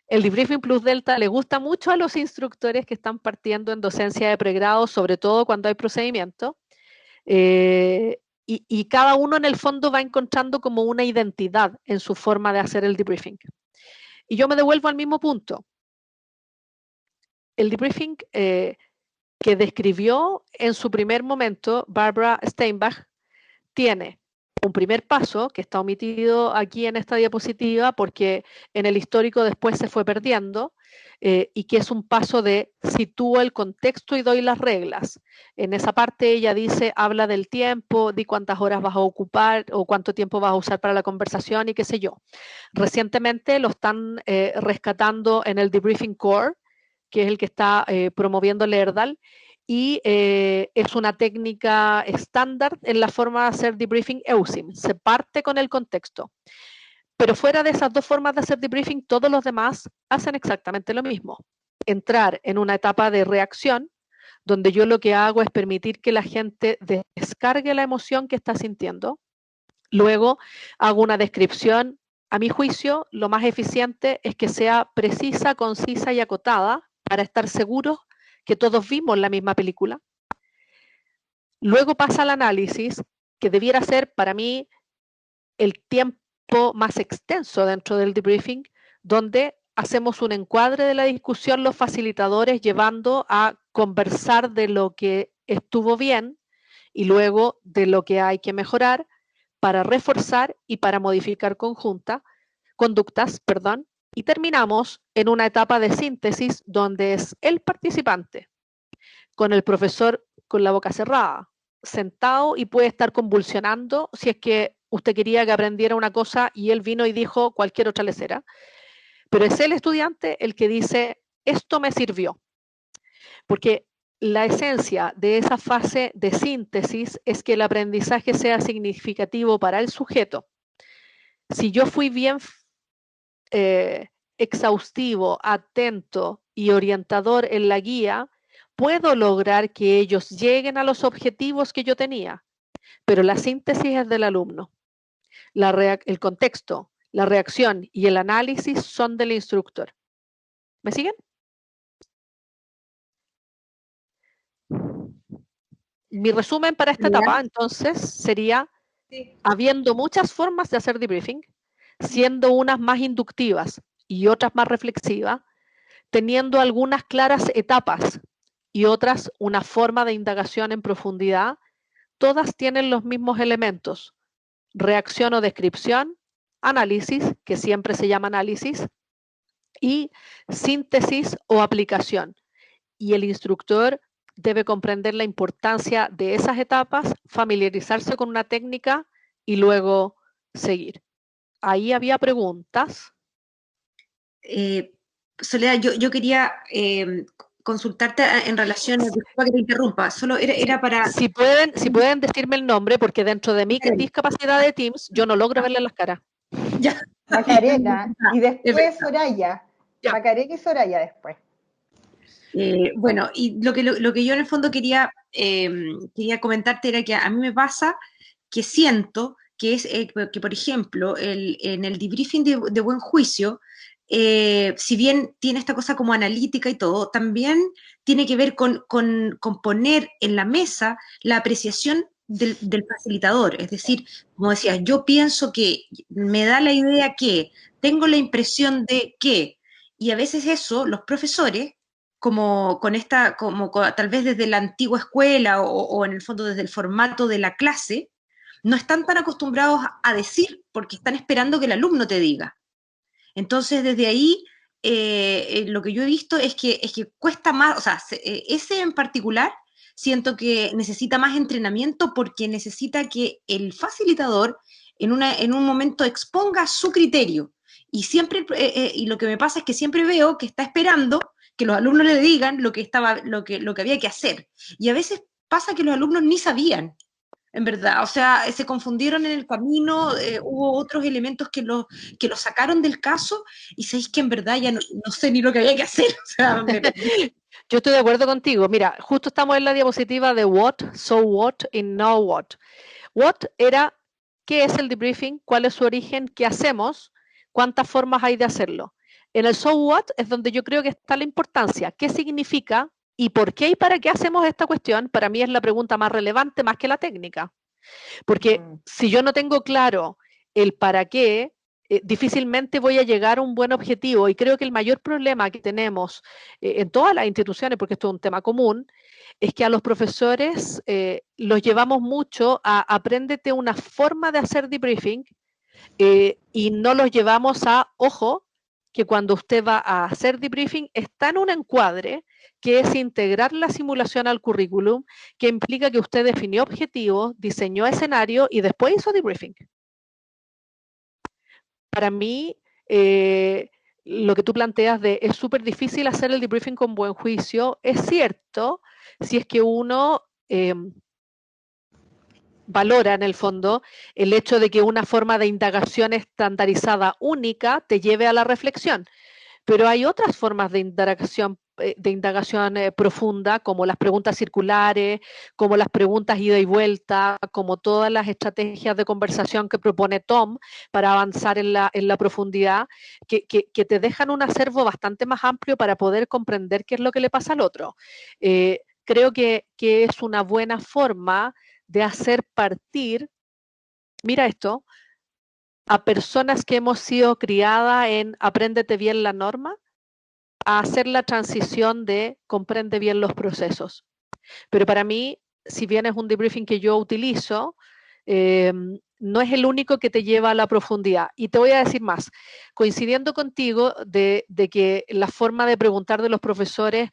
El debriefing plus delta le gusta mucho a los instructores que están partiendo en docencia de pregrado, sobre todo cuando hay procedimientos. Y cada uno en el fondo va encontrando como una identidad en su forma de hacer el debriefing. Y yo me devuelvo al mismo punto. El debriefing que describió en su primer momento Barbara Steinbach tiene un primer paso que está omitido aquí en esta diapositiva porque en el histórico después se fue perdiendo y que es un paso de sitúo el contexto y doy las reglas. En esa parte ella dice, habla del tiempo, di cuántas horas vas a ocupar o cuánto tiempo vas a usar para la conversación y qué sé yo. Recientemente lo están rescatando en el Debriefing Core, que es el que está promoviendo Lerdal, y es una técnica estándar en la forma de hacer debriefing EUSIM. Se parte con el contexto. Pero fuera de esas 2 formas de hacer debriefing, todos los demás hacen exactamente lo mismo. Entrar en una etapa de reacción, donde yo lo que hago es permitir que la gente descargue la emoción que está sintiendo. Luego hago una descripción. A mi juicio, lo más eficiente es que sea precisa, concisa y acotada para estar seguros que todos vimos la misma película. Luego pasa al análisis, que debiera ser para mí el tiempo más extenso dentro del debriefing, donde hacemos un encuadre de la discusión los facilitadores llevando a conversar de lo que estuvo bien y luego de lo que hay que mejorar para reforzar y para modificar conductas, y terminamos en una etapa de síntesis donde es el participante con el profesor con la boca cerrada, sentado y puede estar convulsionando si es que usted quería que aprendiera una cosa y él vino y dijo cualquier otra lecera. Pero es el estudiante el que dice, esto me sirvió. Porque la esencia de esa fase de síntesis es que el aprendizaje sea significativo para el sujeto. Si yo fui bien exhaustivo, atento y orientador en la guía, puedo lograr que ellos lleguen a los objetivos que yo tenía, pero la síntesis es del alumno. El contexto, la reacción y el análisis son del instructor. ¿Me siguen? Mi resumen para esta etapa, entonces, sería, habiendo muchas formas de hacer debriefing, siendo unas más inductivas y otras más reflexivas, teniendo algunas claras etapas y otras una forma de indagación en profundidad, todas tienen los mismos elementos: reacción o descripción, análisis, que siempre se llama análisis, y síntesis o aplicación. Y el instructor debe comprender la importancia de esas etapas, familiarizarse con una técnica y luego seguir. Ahí había preguntas. Soledad, yo quería consultarte en relación, disculpa que te interrumpa, solo era para... Si pueden decirme el nombre, porque dentro de mi discapacidad de Teams, yo no logro verle las caras. Ya. Macarena, y después Perfecto. Soraya. Ya. Macarena y Soraya después. Bueno, y lo que yo en el fondo quería comentarte era que a mí me pasa que siento que es que, por ejemplo, en el debriefing de buen juicio, si bien tiene esta cosa como analítica y todo, también tiene que ver con poner en la mesa la apreciación del facilitador. Es decir, como decías, yo pienso que, me da la idea que, tengo la impresión de que, y a veces eso, los profesores, como con esta, tal vez desde la antigua escuela o en el fondo desde el formato de la clase, no están tan acostumbrados a decir porque están esperando que el alumno te diga. Entonces, desde ahí, lo que yo he visto es que cuesta más, o sea, ese en particular, siento que necesita más entrenamiento porque necesita que el facilitador en un momento exponga su criterio. Y siempre, y lo que me pasa es que siempre veo que está esperando que los alumnos le digan lo que había que hacer. Y a veces pasa que los alumnos ni sabían, en verdad, o sea, se confundieron en el camino, hubo otros elementos que los sacaron del caso, y sabéis que en verdad ya no sé ni lo que había que hacer. O sea, Yo estoy de acuerdo contigo. Mira, justo estamos en la diapositiva de what, so what y now what. What era qué es el debriefing, cuál es su origen, qué hacemos, cuántas formas hay de hacerlo. En el so what es donde yo creo que está la importancia, qué significa y por qué y para qué hacemos esta cuestión. Para mí es la pregunta más relevante más que la técnica. Porque si yo no tengo claro el para qué, difícilmente voy a llegar a un buen objetivo. Y creo que el mayor problema que tenemos en todas las instituciones, porque esto es un tema común, es que a los profesores los llevamos mucho a apréndete una forma de hacer debriefing y no los llevamos a, ojo, que cuando usted va a hacer debriefing está en un encuadre que es integrar la simulación al currículum, que implica que usted definió objetivos, diseñó escenario y después hizo debriefing. Para mí, lo que tú planteas de es súper difícil hacer el debriefing con buen juicio, es cierto, si es que uno valora en el fondo el hecho de que una forma de indagación estandarizada única te lleve a la reflexión. Pero hay otras formas de indagación profunda, como las preguntas circulares, como las preguntas ida y vuelta, como todas las estrategias de conversación que propone Tom para avanzar en la profundidad, que te dejan un acervo bastante más amplio para poder comprender qué es lo que le pasa al otro. Creo que es una buena forma de hacer partir, mira esto, a personas que hemos sido criadas en apréndete bien la norma, a hacer la transición de comprende bien los procesos. Pero para mí, si bien es un debriefing que yo utilizo, no es el único que te lleva a la profundidad. Y te voy a decir más, coincidiendo contigo de que la forma de preguntar de los profesores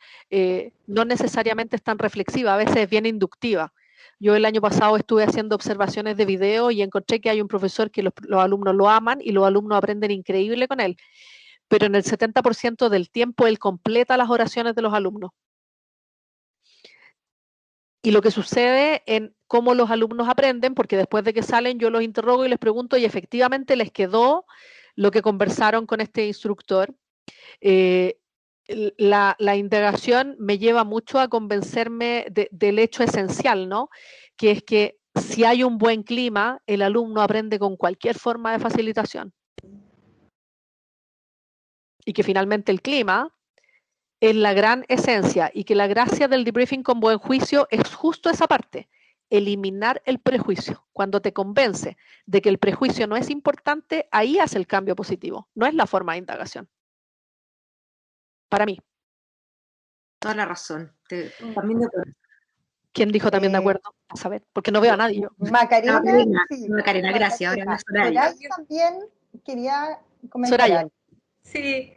no necesariamente es tan reflexiva, a veces es bien inductiva. Yo el año pasado estuve haciendo observaciones de video y encontré que hay un profesor que los alumnos lo aman y los alumnos aprenden increíble con él. Pero en el 70% del tiempo él completa las oraciones de los alumnos. Y lo que sucede en cómo los alumnos aprenden, porque después de que salen yo los interrogo y les pregunto y efectivamente les quedó lo que conversaron con este instructor. La indagación me lleva mucho a convencerme del hecho esencial, ¿no? Que es que si hay un buen clima, el alumno aprende con cualquier forma de facilitación. Y que finalmente el clima es la gran esencia y que la gracia del debriefing con buen juicio es justo esa parte, eliminar el prejuicio. Cuando te convence de que el prejuicio no es importante, ahí hace el cambio positivo. No es la forma de indagación. Para mí. Toda la razón. También de acuerdo. ¿Quién dijo también de acuerdo? A saber, porque no veo a nadie yo. Macarena, Macarena, sí. Macarena, gracias. Ahora la Soraya también quería comentar Soraya. algo. Sí,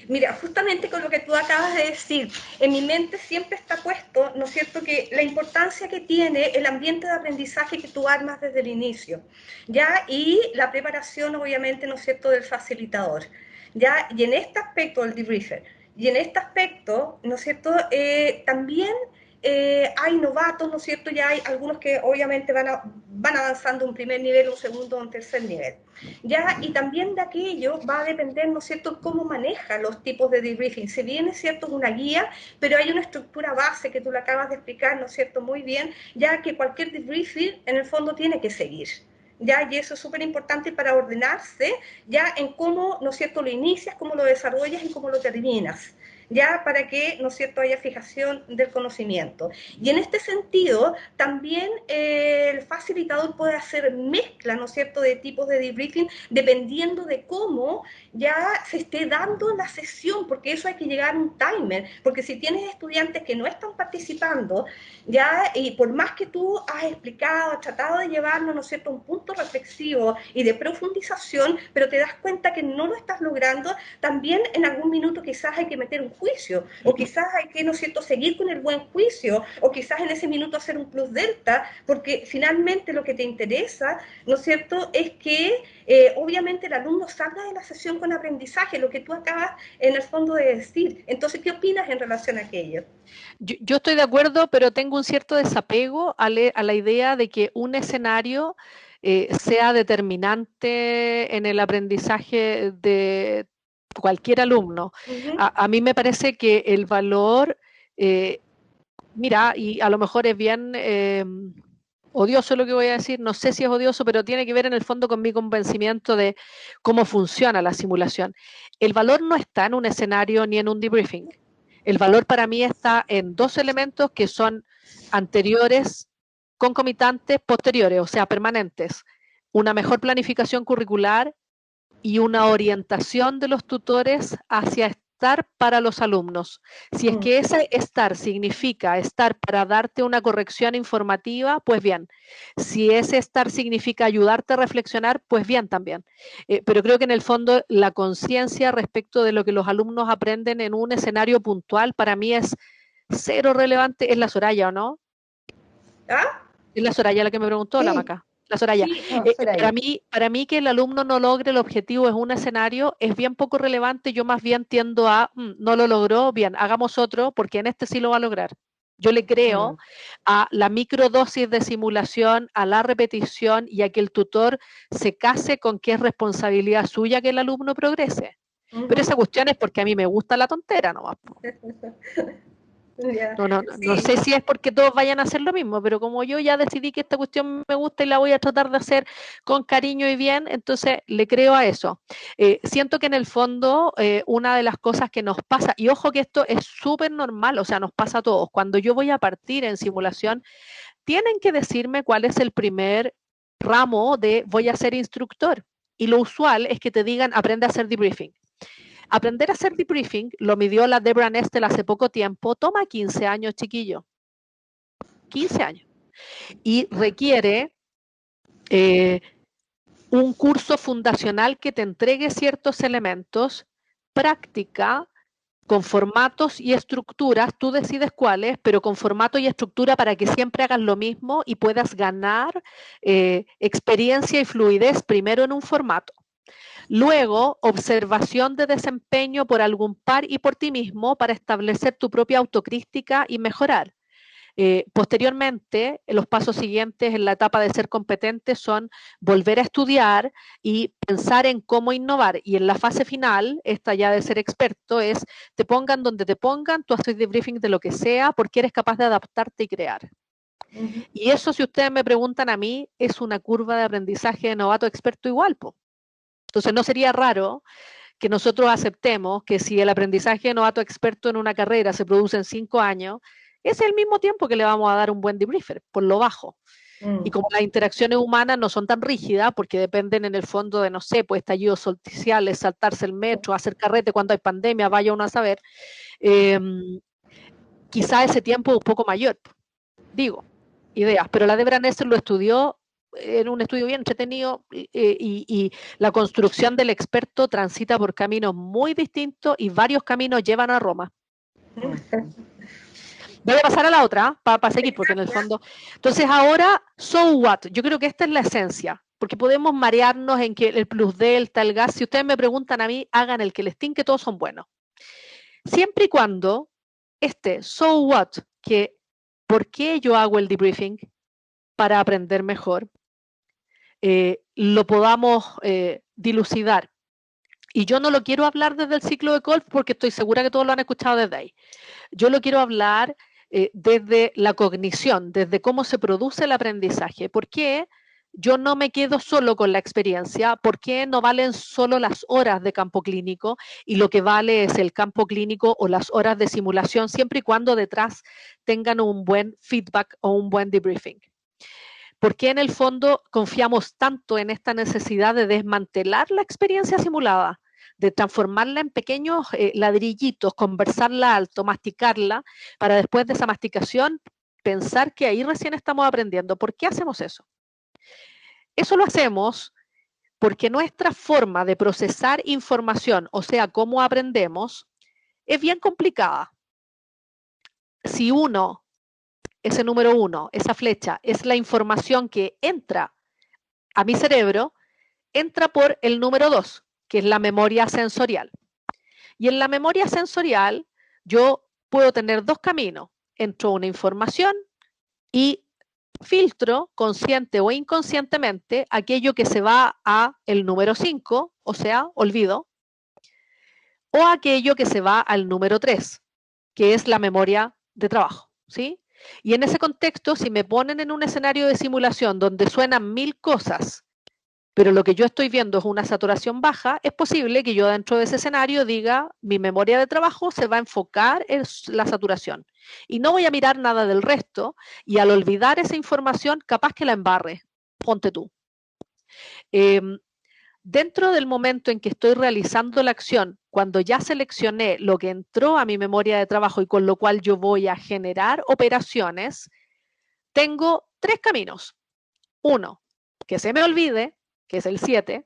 mira, justamente con lo que tú acabas de decir, en mi mente siempre está puesto, ¿no es cierto?, que la importancia que tiene el ambiente de aprendizaje que tú armas desde el inicio, ¿ya? Y la preparación, obviamente, ¿no es cierto?, del facilitador, ¿ya? Y en este aspecto, el debriefer, y en este aspecto, ¿no es cierto?, también hay novatos, ¿no es cierto?, ya hay algunos que obviamente van avanzando un primer nivel, un segundo, un tercer nivel. ¿Ya? Y también de aquello va a depender, ¿no es cierto?, cómo maneja los tipos de debriefing. Si bien es cierto, es una guía, pero hay una estructura base que tú la acabas de explicar, ¿no es cierto?, muy bien, ya que cualquier debriefing en el fondo tiene que seguir. ¿Ya? Y eso es súper importante para ordenarse, ya en cómo, ¿no es cierto?, lo inicias, cómo lo desarrollas y cómo lo terminas, ya para que, ¿no es cierto?, haya fijación del conocimiento. Y en este sentido, también el facilitador puede hacer mezcla, ¿no es cierto?, de tipos de debriefing dependiendo de cómo ya se esté dando la sesión, porque eso hay que llegar a un timer, porque si tienes estudiantes que no están participando, ya, y por más que tú has explicado, has tratado de llevarlo, ¿no es cierto?, a un punto reflexivo y de profundización, pero te das cuenta que no lo estás logrando, también en algún minuto quizás hay que meter un juicio, o quizás hay que, ¿no es cierto?, seguir con el buen juicio, o quizás en ese minuto hacer un plus delta, porque finalmente lo que te interesa, ¿no es cierto?, es que obviamente el alumno salga de la sesión con aprendizaje, lo que tú acabas en el fondo de decir. Entonces, ¿qué opinas en relación a aquello? Yo estoy de acuerdo, pero tengo un cierto desapego a la idea de que un escenario sea determinante en el aprendizaje de cualquier alumno. A mí me parece que el valor, mira, y a lo mejor es bien odioso lo que voy a decir, no sé si es odioso, pero tiene que ver en el fondo con mi convencimiento de cómo funciona la simulación. El valor no está en un escenario ni en un debriefing. El valor para mí está en dos elementos que son anteriores, concomitantes, posteriores, o sea, permanentes. Una mejor planificación curricular y una orientación de los tutores hacia estar para los alumnos. Si es que ese estar significa estar para darte una corrección informativa, pues bien. Si ese estar significa ayudarte a reflexionar, pues bien también. Pero creo que en el fondo la conciencia respecto de lo que los alumnos aprenden en un escenario puntual para mí es cero relevante. ¿Es la Soraya o no? ¿Ah? Es la Soraya la que me preguntó, Sí. la Maca. La Soraya. Sí, No, Soraya. Para mí que el alumno no logre el objetivo en un escenario es bien poco relevante. Yo más bien tiendo a, no lo logró, bien, hagamos otro, porque en este sí lo va a lograr. Yo le creo a la microdosis de simulación, a la repetición y a que el tutor se case con que es responsabilidad suya que el alumno progrese. Pero esa cuestión es porque a mí me gusta la tontera nomás. Ya. No sé si es porque todos vayan a hacer lo mismo, pero como yo ya decidí que esta cuestión me gusta y la voy a tratar de hacer con cariño y bien, entonces le creo a eso. Siento que en el fondo una de las cosas que nos pasa, y ojo que esto es súper normal, o sea, nos pasa a todos, cuando yo voy a partir en simulación, tienen que decirme cuál es el primer ramo de voy a ser instructor. Y lo usual es que te digan aprende a hacer debriefing. Aprender a hacer debriefing, lo midió la Deborah Nestel hace poco tiempo, toma 15 años, chiquillo. 15 años. Y requiere un curso fundacional que te entregue ciertos elementos, práctica, con formatos y estructuras, tú decides cuáles, pero con formato y estructura para que siempre hagas lo mismo y puedas ganar experiencia y fluidez primero en un formato. Luego, observación de desempeño por algún par y por ti mismo para establecer tu propia autocrítica y mejorar. Posteriormente, los pasos siguientes en la etapa de ser competente son volver a estudiar y pensar en cómo innovar. Y en la fase final, esta ya de ser experto, es te pongan donde te pongan, tú haces debriefing de lo que sea porque eres capaz de adaptarte y crear. Y eso, si ustedes me preguntan a mí, es una curva de aprendizaje de novato experto igual, po. Entonces no sería raro que nosotros aceptemos que si el aprendizaje de novato experto en una carrera se produce en 5 años, ese es el mismo tiempo que le vamos a dar un buen debriefer, por lo bajo. Y como las interacciones humanas no son tan rígidas, porque dependen en el fondo de, no sé, pues estallidos sociales, saltarse el metro, hacer carrete cuando hay pandemia, vaya uno a saber, quizá ese tiempo es un poco mayor, digo, ideas. Pero la Debra Nesser lo estudió en un estudio bien entretenido y la construcción del experto transita por caminos muy distintos y varios caminos llevan a Roma. Voy a pasar a la otra para seguir, porque en el fondo... Entonces ahora, so what? Yo creo que esta es la esencia, porque podemos marearnos en que el plus delta, el gas, si ustedes me preguntan a mí, hagan el que les tinque, todos son buenos. Siempre y cuando so what, que ¿por qué yo hago el debriefing? Para aprender mejor, lo podamos dilucidar. Y yo no lo quiero hablar desde el ciclo de Kolb porque estoy segura que todos lo han escuchado desde ahí. Yo lo quiero hablar desde la cognición, desde cómo se produce el aprendizaje. ¿Por qué yo no me quedo solo con la experiencia? ¿Por qué no valen solo las horas de campo clínico y lo que vale es el campo clínico o las horas de simulación, siempre y cuando detrás tengan un buen feedback o un buen debriefing? ¿Por qué en el fondo confiamos tanto en esta necesidad de desmantelar la experiencia simulada, de transformarla en pequeños ladrillitos, conversarla alto, masticarla, para después de esa masticación pensar que ahí recién estamos aprendiendo? ¿Por qué hacemos eso? Eso lo hacemos porque nuestra forma de procesar información, o sea, cómo aprendemos, es bien complicada. Si ese número 1, esa flecha, es la información que entra a mi cerebro, entra por el número 2, que es la memoria sensorial. Y en la memoria sensorial yo puedo tener dos caminos. Entro una información y filtro, consciente o inconscientemente, aquello que se va a el número 5, o sea, olvido, o aquello que se va al número 3, que es la memoria de trabajo, ¿sí? Y en ese contexto, si me ponen en un escenario de simulación donde suenan 1000 cosas, pero lo que yo estoy viendo es una saturación baja, es posible que yo dentro de ese escenario diga, mi memoria de trabajo se va a enfocar en la saturación y no voy a mirar nada del resto, y al olvidar esa información, capaz que la embarre, ponte tú. Dentro del momento en que estoy realizando la acción, cuando ya seleccioné lo que entró a mi memoria de trabajo y con lo cual yo voy a generar operaciones, tengo 3 caminos. 1, que se me olvide, que es el 7.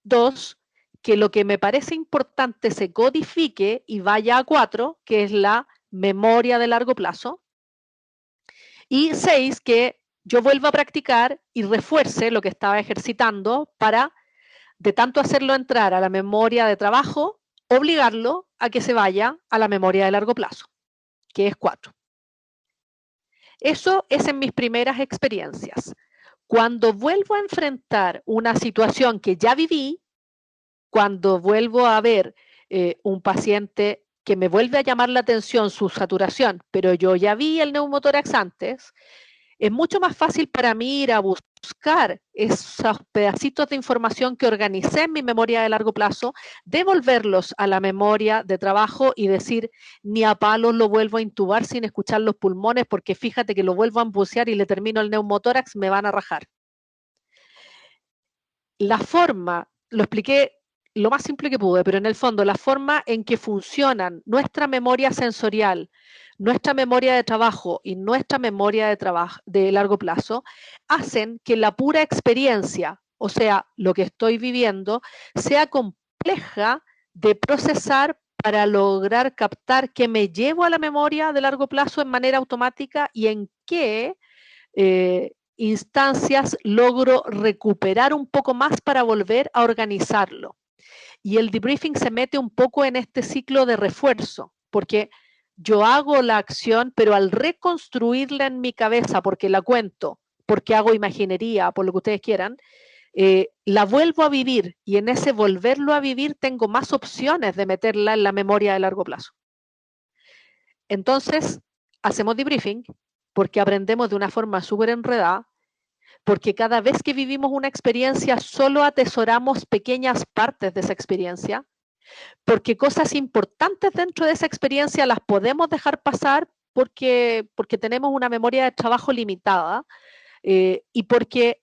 2, que lo que me parece importante se codifique y vaya a 4, que es la memoria de largo plazo. Y 6, que yo vuelva a practicar y refuerce lo que estaba ejercitando para, de tanto hacerlo entrar a la memoria de trabajo, obligarlo a que se vaya a la memoria de largo plazo, que es 4. Eso es en mis primeras experiencias. Cuando vuelvo a enfrentar una situación que ya viví, cuando vuelvo a ver un paciente que me vuelve a llamar la atención su saturación, pero yo ya vi el neumotórax antes, es mucho más fácil para mí ir a buscar esos pedacitos de información que organicé en mi memoria de largo plazo, devolverlos a la memoria de trabajo y decir, ni a palos lo vuelvo a intubar sin escuchar los pulmones, porque fíjate que lo vuelvo a embucear y le termino el neumotórax, me van a rajar. La forma, lo expliqué lo más simple que pude, pero en el fondo la forma en que funcionan nuestra memoria sensorial, nuestra memoria de trabajo y nuestra memoria de trabajo de largo plazo hacen que la pura experiencia, o sea, lo que estoy viviendo, sea compleja de procesar para lograr captar qué me llevo a la memoria de largo plazo en manera automática y en qué instancias logro recuperar un poco más para volver a organizarlo. Y el debriefing se mete un poco en este ciclo de refuerzo, porque yo hago la acción, pero al reconstruirla en mi cabeza, porque la cuento, porque hago imaginería, por lo que ustedes quieran, la vuelvo a vivir, y en ese volverlo a vivir tengo más opciones de meterla en la memoria de largo plazo. Entonces, hacemos debriefing porque aprendemos de una forma súper enredada, porque cada vez que vivimos una experiencia solo atesoramos pequeñas partes de esa experiencia, porque cosas importantes dentro de esa experiencia las podemos dejar pasar porque tenemos una memoria de trabajo limitada y porque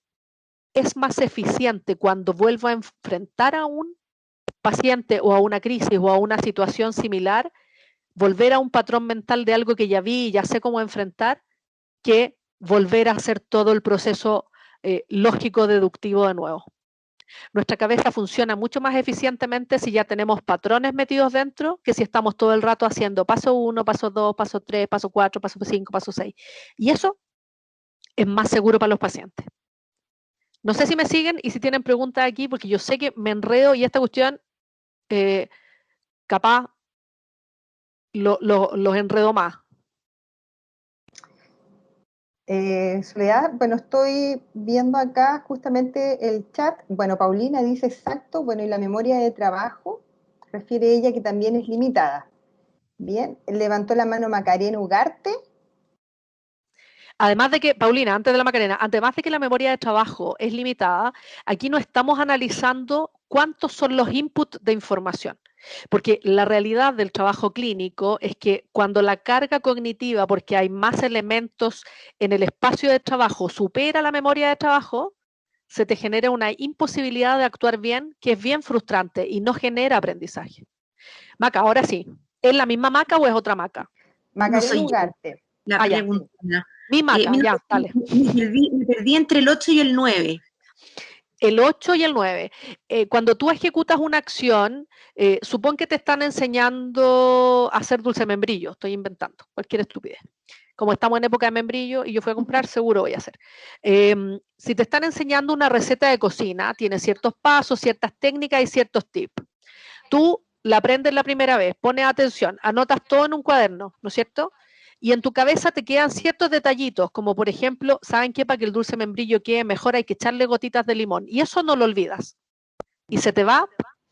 es más eficiente cuando vuelvo a enfrentar a un paciente o a una crisis o a una situación similar, volver a un patrón mental de algo que ya vi y ya sé cómo enfrentar, que volver a hacer todo el proceso lógico deductivo de nuevo. Nuestra cabeza funciona mucho más eficientemente si ya tenemos patrones metidos dentro que si estamos todo el rato haciendo paso 1, paso 2, paso 3, paso 4, paso 5, paso 6. Y eso es más seguro para los pacientes. No sé si me siguen y si tienen preguntas aquí, porque yo sé que me enredo y esta cuestión capaz los enredo más. Soledad, bueno, estoy viendo acá justamente el chat. Bueno, Paulina dice exacto, bueno, y la memoria de trabajo, refiere ella que también es limitada. Bien, levantó la mano Macarena Ugarte. Además de que, Paulina, antes de la Macarena, además de que la memoria de trabajo es limitada, aquí no estamos analizando cuántos son los inputs de información. Porque la realidad del trabajo clínico es que cuando la carga cognitiva, porque hay más elementos en el espacio de trabajo, supera la memoria de trabajo, se te genera una imposibilidad de actuar bien, que es bien frustrante y no genera aprendizaje. Maca, ahora sí, ¿es la misma Maca o es otra Maca? Macarena Ugarte. La pregunta. Mi Maca, ya, dale. Me perdí entre el 8 y el 9. El 8 y el 9. Cuando tú ejecutas una acción, supón que te están enseñando a hacer dulce membrillo, estoy inventando, cualquier estupidez. Como estamos en época de membrillo y yo fui a comprar, seguro voy a hacer. Si te están enseñando una receta de cocina, tiene ciertos pasos, ciertas técnicas y ciertos tips. Tú la aprendes la primera vez, pones atención, anotas todo en un cuaderno, ¿no es cierto? Y en tu cabeza te quedan ciertos detallitos, como por ejemplo, ¿saben qué? Para que el dulce membrillo quede mejor hay que echarle gotitas de limón. Y eso no lo olvidas. Y se te va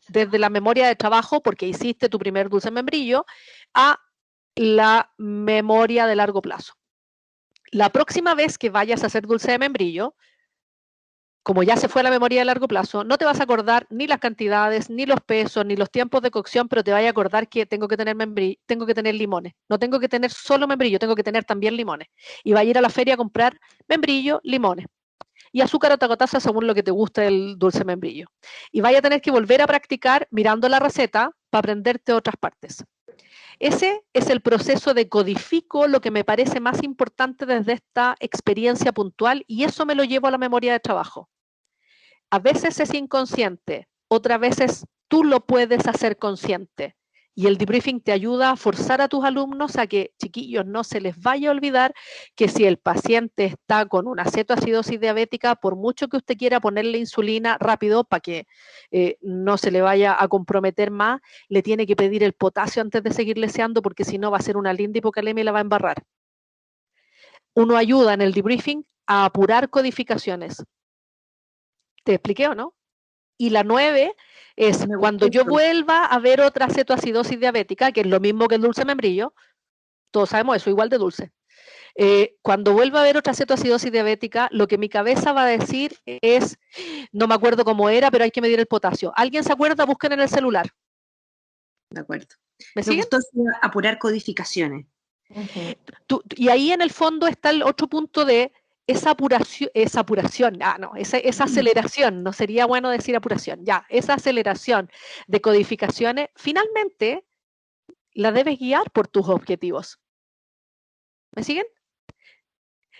desde la memoria de trabajo, porque hiciste tu primer dulce membrillo, a la memoria de largo plazo. La próxima vez que vayas a hacer dulce de membrillo, como ya se fue a la memoria de largo plazo, no te vas a acordar ni las cantidades, ni los pesos, ni los tiempos de cocción, pero te vas a acordar que tengo que tener tengo que tener limones. No tengo que tener solo membrillo, tengo que tener también limones. Y va a ir a la feria a comprar membrillo, limones. Y azúcar o tacotaza según lo que te guste el dulce membrillo. Y vaya a tener que volver a practicar mirando la receta para aprenderte otras partes. Ese es el proceso de codifico, lo que me parece más importante desde esta experiencia puntual, y eso me lo llevo a la memoria de trabajo. A veces es inconsciente, otras veces tú lo puedes hacer consciente. Y el debriefing te ayuda a forzar a tus alumnos a que, chiquillos, no se les vaya a olvidar que si el paciente está con una cetoacidosis diabética, por mucho que usted quiera ponerle insulina rápido para que no se le vaya a comprometer más, le tiene que pedir el potasio antes de seguir leseando, porque si no va a ser una linda hipocalemia y la va a embarrar. Uno ayuda en el debriefing a apurar codificaciones. ¿Te expliqué o no? Y la 9 es cuando yo vuelva a ver otra cetoacidosis diabética, que es lo mismo que el dulce membrillo, todos sabemos eso, igual de dulce. Cuando vuelva a ver otra cetoacidosis diabética, lo que mi cabeza va a decir es, no me acuerdo cómo era, pero hay que medir el potasio. ¿Alguien se acuerda? Busquen en el celular. De acuerdo. ¿Me siguen? gustó apurar codificaciones. Y ahí en el fondo está el otro punto de esa aceleración, no sería bueno decir apuración, ya, esa aceleración de codificaciones, finalmente la debes guiar por tus objetivos. ¿Me siguen?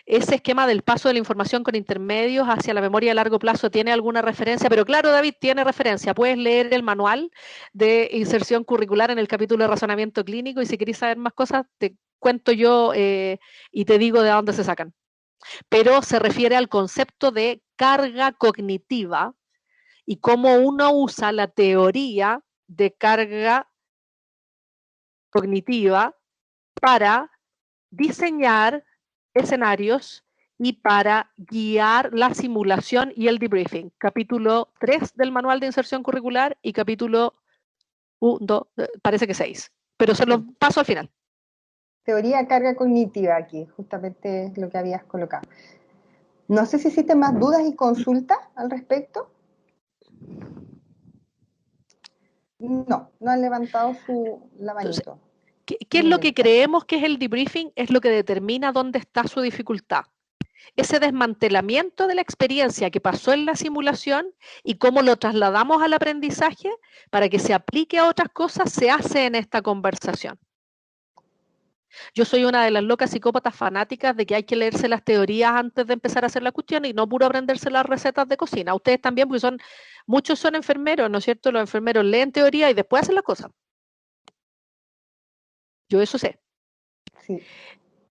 Ese esquema del paso de la información con intermedios hacia la memoria a largo plazo tiene alguna referencia, pero claro, David, tiene referencia. Puedes leer el manual de inserción curricular en el capítulo de razonamiento clínico y si queréis saber más cosas, te cuento yo y te digo de dónde se sacan. Pero se refiere al concepto de carga cognitiva y cómo uno usa la teoría de carga cognitiva para diseñar escenarios y para guiar la simulación y el debriefing. Capítulo 3 del manual de inserción curricular y capítulo 2, parece que 6, pero se los paso al final. Teoría carga cognitiva aquí, justamente es lo que habías colocado. No sé si existen más dudas y consultas al respecto. No han levantado la manito. ¿Qué es lo que creemos que es el debriefing? Es lo que determina dónde está su dificultad. Ese desmantelamiento de la experiencia que pasó en la simulación y cómo lo trasladamos al aprendizaje para que se aplique a otras cosas, se hace en esta conversación. Yo soy una de las locas psicópatas fanáticas de que hay que leerse las teorías antes de empezar a hacer la cuestión y no puro aprenderse las recetas de cocina. Ustedes también, porque muchos son enfermeros, ¿no es cierto? Los enfermeros leen teoría y después hacen las cosas. Yo eso sé. Sí.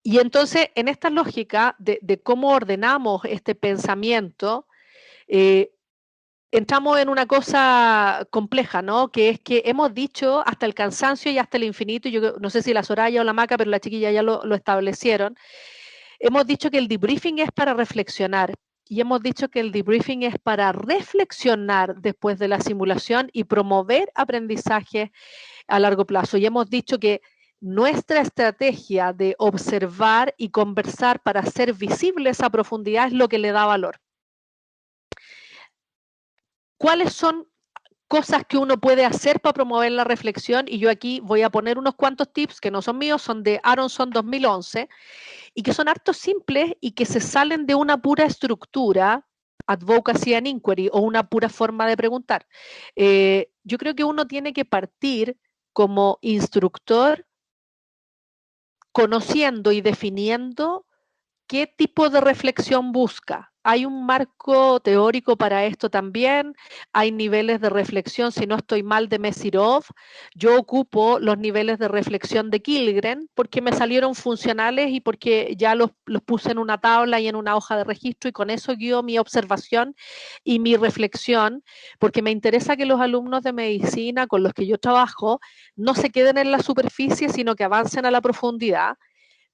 Y entonces, en esta lógica de cómo ordenamos este pensamiento, entramos en una cosa compleja, ¿no? Que es que hemos dicho hasta el cansancio y hasta el infinito, y yo no sé si la Soraya o la Maca, pero la chiquilla ya lo establecieron, hemos dicho que el debriefing es para reflexionar, y hemos dicho que el debriefing es para reflexionar después de la simulación y promover aprendizaje a largo plazo. Y hemos dicho que nuestra estrategia de observar y conversar para hacer visible esa profundidad es lo que le da valor. ¿Cuáles son cosas que uno puede hacer para promover la reflexión? Y yo aquí voy a poner unos cuantos tips que no son míos, son de Aronson 2011, y que son hartos simples y que se salen de una pura estructura, advocacy and inquiry, o una pura forma de preguntar. Yo creo que uno tiene que partir como instructor conociendo y definiendo qué tipo de reflexión busca. Hay un marco teórico para esto también, hay niveles de reflexión, si no estoy mal, de Mesirov. Yo ocupo los niveles de reflexión de Kilgren porque me salieron funcionales y porque ya los puse en una tabla y en una hoja de registro y con eso guío mi observación y mi reflexión, porque me interesa que los alumnos de medicina con los que yo trabajo no se queden en la superficie, sino que avancen a la profundidad.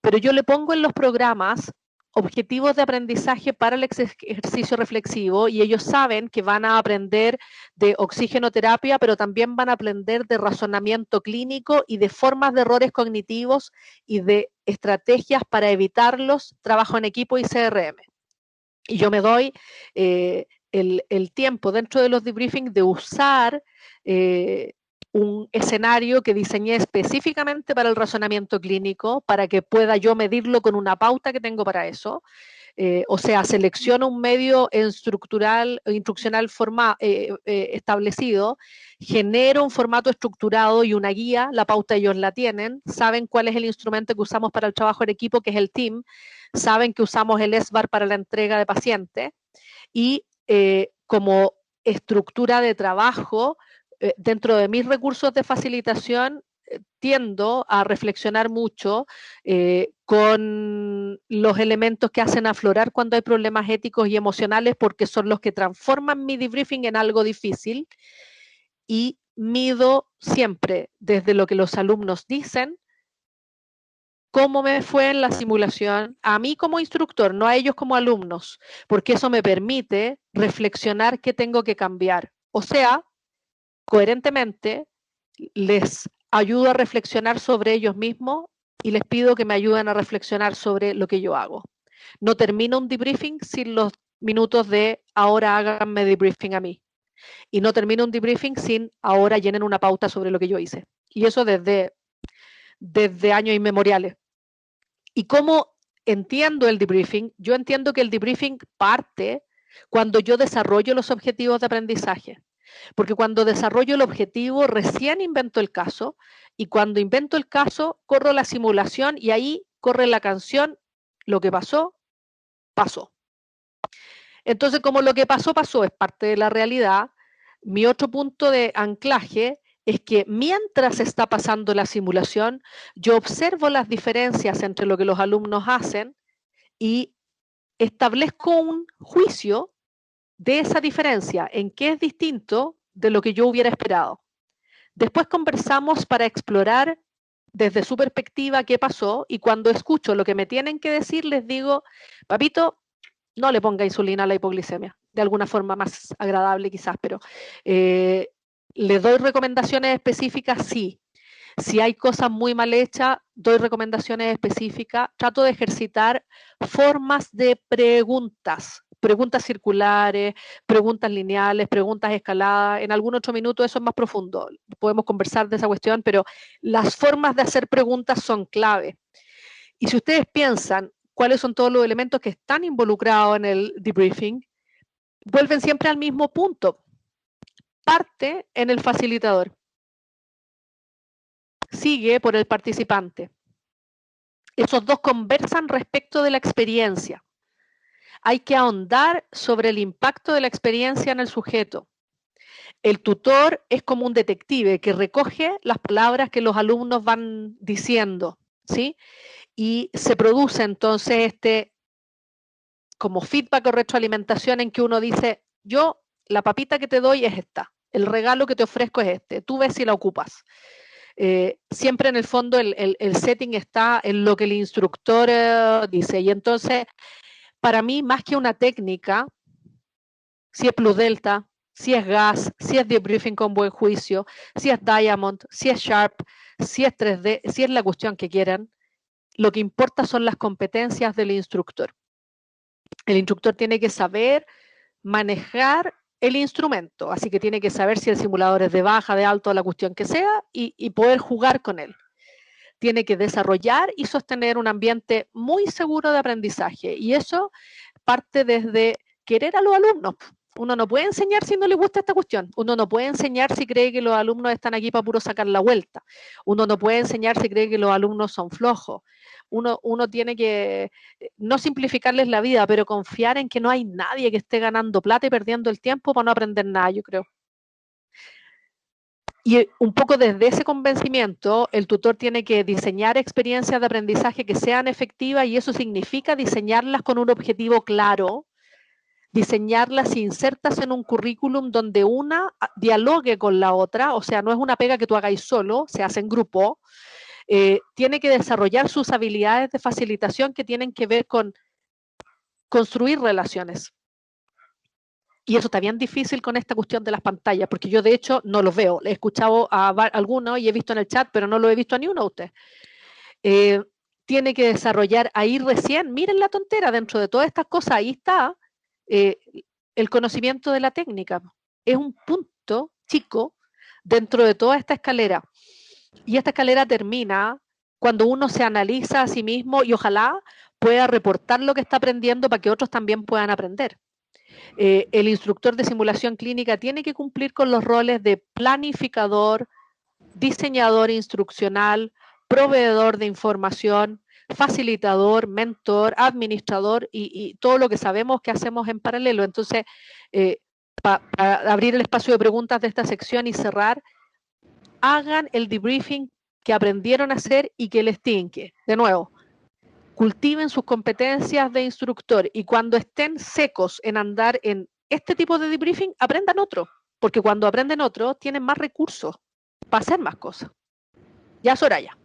Pero yo le pongo en los programas objetivos de aprendizaje para el ejercicio reflexivo y ellos saben que van a aprender de oxigenoterapia, pero también van a aprender de razonamiento clínico y de formas de errores cognitivos y de estrategias para evitarlos, trabajo en equipo y CRM. Y yo me doy el tiempo dentro de los debriefings de usar un escenario que diseñé específicamente para el razonamiento clínico, para que pueda yo medirlo con una pauta que tengo para eso. O sea, selecciono un medio instruccional establecido, genero un formato estructurado y una guía, la pauta ellos la tienen, saben cuál es el instrumento que usamos para el trabajo en equipo, que es el team, saben que usamos el SBAR para la entrega de pacientes y como estructura de trabajo, dentro de mis recursos de facilitación, tiendo a reflexionar mucho con los elementos que hacen aflorar cuando hay problemas éticos y emocionales, porque son los que transforman mi debriefing en algo difícil, y mido siempre desde lo que los alumnos dicen, cómo me fue en la simulación, a mí como instructor, no a ellos como alumnos, porque eso me permite reflexionar qué tengo que cambiar. O sea, coherentemente, les ayudo a reflexionar sobre ellos mismos y les pido que me ayuden a reflexionar sobre lo que yo hago. No termino un debriefing sin los minutos de ahora háganme debriefing a mí. Y no termino un debriefing sin ahora llenen una pauta sobre lo que yo hice. Y eso desde años inmemoriales. ¿Y cómo entiendo el debriefing? Yo entiendo que el debriefing parte cuando yo desarrollo los objetivos de aprendizaje. Porque cuando desarrollo el objetivo, recién invento el caso, y cuando invento el caso, corro la simulación y ahí corre la canción, lo que pasó, pasó. Entonces, como lo que pasó, pasó, es parte de la realidad, mi otro punto de anclaje es que mientras está pasando la simulación, yo observo las diferencias entre lo que los alumnos hacen y establezco un juicio de esa diferencia, en qué es distinto de lo que yo hubiera esperado. Después conversamos para explorar desde su perspectiva qué pasó, y cuando escucho lo que me tienen que decir, les digo, papito, no le ponga insulina a la hipoglicemia, de alguna forma más agradable quizás, pero le doy recomendaciones específicas, sí. Si hay cosas muy mal hechas, doy recomendaciones específicas. Trato de ejercitar formas de preguntas preguntas circulares, preguntas lineales, preguntas escaladas. En algún otro minuto eso es más profundo. Podemos conversar de esa cuestión, pero las formas de hacer preguntas son clave. Y si ustedes piensan cuáles son todos los elementos que están involucrados en el debriefing, vuelven siempre al mismo punto. Parte en el facilitador. Sigue por el participante. Esos dos conversan respecto de la experiencia. Hay que ahondar sobre el impacto de la experiencia en el sujeto. El tutor es como un detective que recoge las palabras que los alumnos van diciendo, ¿sí? Y se produce entonces como feedback o retroalimentación en que uno dice, yo, la papita que te doy es esta, el regalo que te ofrezco es este, tú ves si la ocupas. Siempre en el fondo el setting está en lo que el instructor dice, y entonces para mí más que una técnica, si es Plus Delta, si es GAS, si es debriefing con buen juicio, si es Diamond, si es Sharp, si es 3D, si es la cuestión que quieran, lo que importa son las competencias del instructor. El instructor tiene que saber manejar el instrumento, así que tiene que saber si el simulador es de baja, de alto, la cuestión que sea, y poder jugar con él. Tiene que desarrollar y sostener un ambiente muy seguro de aprendizaje, y eso parte desde querer a los alumnos. Uno no puede enseñar si no le gusta esta cuestión. Uno no puede enseñar si cree que los alumnos están aquí para puro sacar la vuelta. Uno no puede enseñar si cree que los alumnos son flojos. Uno tiene que no simplificarles la vida, pero confiar en que no hay nadie que esté ganando plata y perdiendo el tiempo para no aprender nada, yo creo. Y un poco desde ese convencimiento, el tutor tiene que diseñar experiencias de aprendizaje que sean efectivas, y eso significa diseñarlas con un objetivo claro, diseñarlas e insertas en un currículum donde una dialogue con la otra, o sea, no es una pega que tú hagáis solo, se hace en grupo. Tiene que desarrollar sus habilidades de facilitación que tienen que ver con construir relaciones. Y eso está bien difícil con esta cuestión de las pantallas, porque yo de hecho no los veo. He escuchado a algunos y he visto en el chat, pero no lo he visto a ni uno de ustedes. Tiene que desarrollar ahí recién, miren la tontera, dentro de todas estas cosas, ahí está el conocimiento de la técnica. Es un punto chico dentro de toda esta escalera. Y esta escalera termina cuando uno se analiza a sí mismo y ojalá pueda reportar lo que está aprendiendo para que otros también puedan aprender. El instructor de simulación clínica tiene que cumplir con los roles de planificador, diseñador instruccional, proveedor de información, facilitador, mentor, administrador y todo lo que sabemos que hacemos en paralelo. Entonces, para abrir el espacio de preguntas de esta sección y cerrar, hagan el debriefing que aprendieron a hacer y que les tinque. De nuevo, cultiven sus competencias de instructor, y cuando estén secos en andar en este tipo de debriefing, aprendan otro, porque cuando aprenden otro, tienen más recursos para hacer más cosas. Ya, Soraya.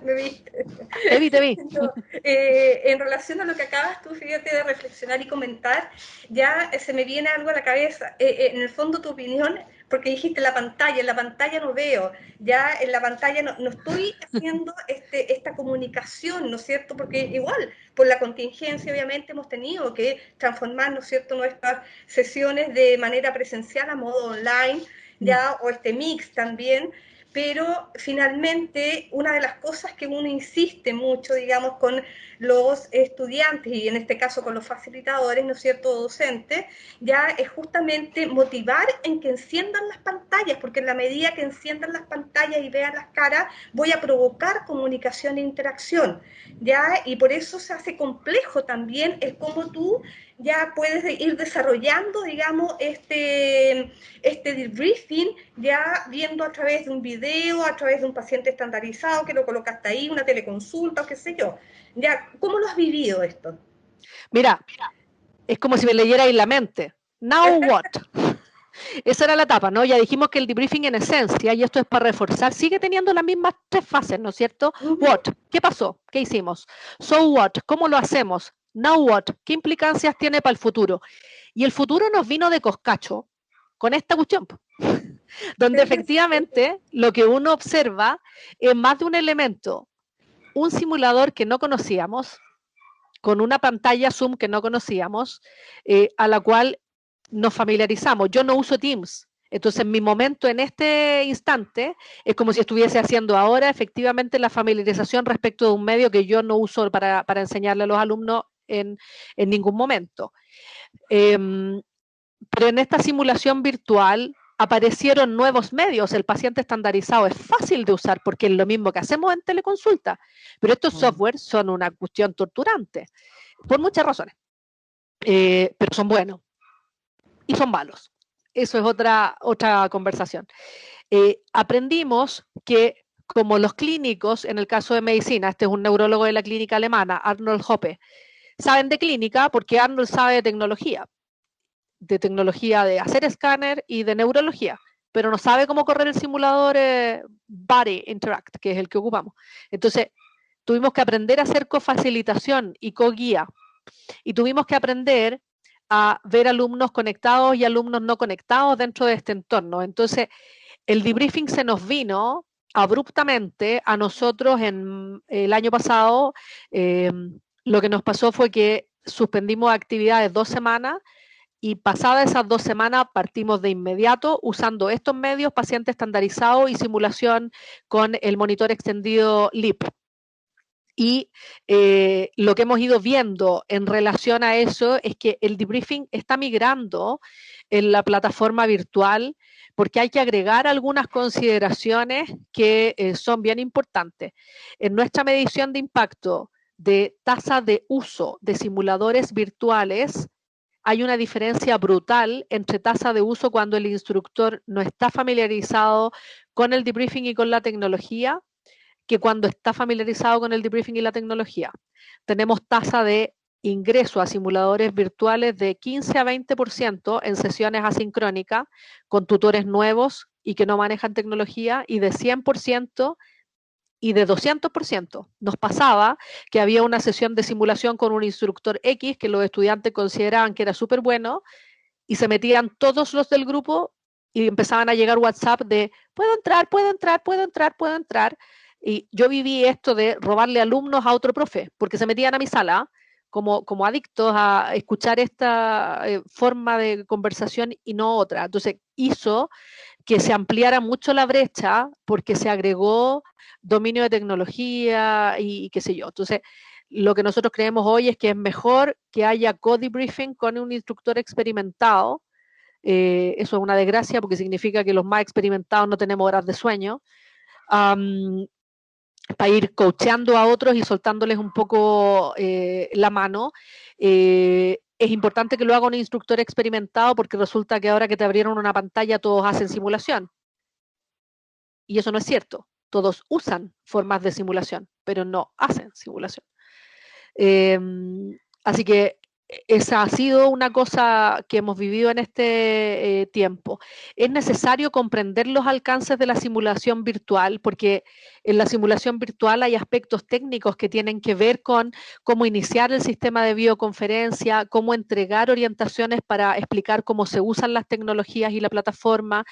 Me vi. Te vi. No, en relación a lo que acabas tú, fíjate, de reflexionar y comentar, ya se me viene algo a la cabeza. En el fondo, tu opinión, porque dijiste en la pantalla no veo, ya en la pantalla no estoy haciendo esta comunicación, ¿no es cierto? Porque igual, por la contingencia, obviamente, hemos tenido que transformar, ¿no es cierto?, nuestras sesiones de manera presencial a modo online, ya, o este mix también. Pero finalmente una de las cosas que uno insiste mucho, digamos, con los estudiantes y en este caso con los facilitadores, ¿no es cierto?, docentes, ya es justamente motivar en que enciendan las pantallas, porque en la medida que enciendan las pantallas y vean las caras, voy a provocar comunicación e interacción, ¿ya? Y por eso se hace complejo también el cómo tú ya puedes ir desarrollando, digamos, este debriefing, ya viendo a través de un video, a través de un paciente estandarizado que lo colocaste ahí, una teleconsulta o qué sé yo. Ya, ¿cómo lo has vivido esto? Mira, es como si me leyerais la mente. Now what? Esa era la etapa, ¿no? Ya dijimos que el debriefing en esencia, y esto es para reforzar, sigue teniendo las mismas 3 fases, ¿no es cierto? What? ¿Qué pasó? ¿Qué hicimos? So what? ¿Cómo lo hacemos? Now what? ¿Qué implicancias tiene para el futuro? Y el futuro nos vino de coscacho con esta cuestión, donde efectivamente lo que uno observa es más de un elemento, un simulador que no conocíamos, con una pantalla Zoom que no conocíamos, a la cual nos familiarizamos. Yo no uso Teams. Entonces, mi momento en este instante es como si estuviese haciendo ahora efectivamente la familiarización respecto de un medio que yo no uso para enseñarle a los alumnos en ningún momento. Pero en esta simulación virtual aparecieron nuevos medios. El paciente estandarizado es fácil de usar porque es lo mismo que hacemos en teleconsulta, pero estos softwares son una cuestión torturante, por muchas razones, pero son buenos y son malos. Eso es otra conversación. Aprendimos que como los clínicos, en el caso de medicina, este es un neurólogo de la clínica alemana, Arnold Hoppe, saben de clínica porque Arnold sabe de tecnología de hacer escáner y de neurología, pero no sabe cómo correr el simulador Body Interact, que es el que ocupamos. Entonces, tuvimos que aprender a hacer cofacilitación y coguía, y tuvimos que aprender a ver alumnos conectados y alumnos no conectados dentro de este entorno. Entonces, el debriefing se nos vino abruptamente a nosotros en el año pasado. Lo que nos pasó fue que suspendimos actividades 2 semanas y pasadas esas 2 semanas partimos de inmediato usando estos medios, paciente estandarizado y simulación con el monitor extendido LIP. Y lo que hemos ido viendo en relación a eso es que el debriefing está migrando en la plataforma virtual porque hay que agregar algunas consideraciones que son bien importantes. En nuestra medición de impacto de tasa de uso de simuladores virtuales, hay una diferencia brutal entre tasa de uso cuando el instructor no está familiarizado con el debriefing y con la tecnología, que cuando está familiarizado con el debriefing y la tecnología. Tenemos tasa de ingreso a simuladores virtuales de 15 a 20% en sesiones asincrónicas con tutores nuevos y que no manejan tecnología, y de 100% y de 200%. Nos pasaba que había una sesión de simulación con un instructor X que los estudiantes consideraban que era súper bueno y se metían todos los del grupo y empezaban a llegar WhatsApp de puedo entrar, puedo entrar, puedo entrar, puedo entrar. Y yo viví esto de robarle alumnos a otro profe, porque se metían a mi sala como adictos a escuchar esta forma de conversación y no otra. Entonces hizo que se ampliara mucho la brecha porque se agregó dominio de tecnología y qué sé yo. Entonces, lo que nosotros creemos hoy es que es mejor que haya co-debriefing con un instructor experimentado. Eso es una desgracia porque significa que los más experimentados no tenemos horas de sueño. Para ir coacheando a otros y soltándoles un poco la mano. Es importante que lo haga un instructor experimentado porque resulta que ahora que te abrieron una pantalla todos hacen simulación. Y eso no es cierto. Todos usan formas de simulación, pero no hacen simulación. Así que esa ha sido una cosa que hemos vivido en este tiempo. Es necesario comprender los alcances de la simulación virtual, porque en la simulación virtual hay aspectos técnicos que tienen que ver con cómo iniciar el sistema de videoconferencia, cómo entregar orientaciones para explicar cómo se usan las tecnologías y la plataforma,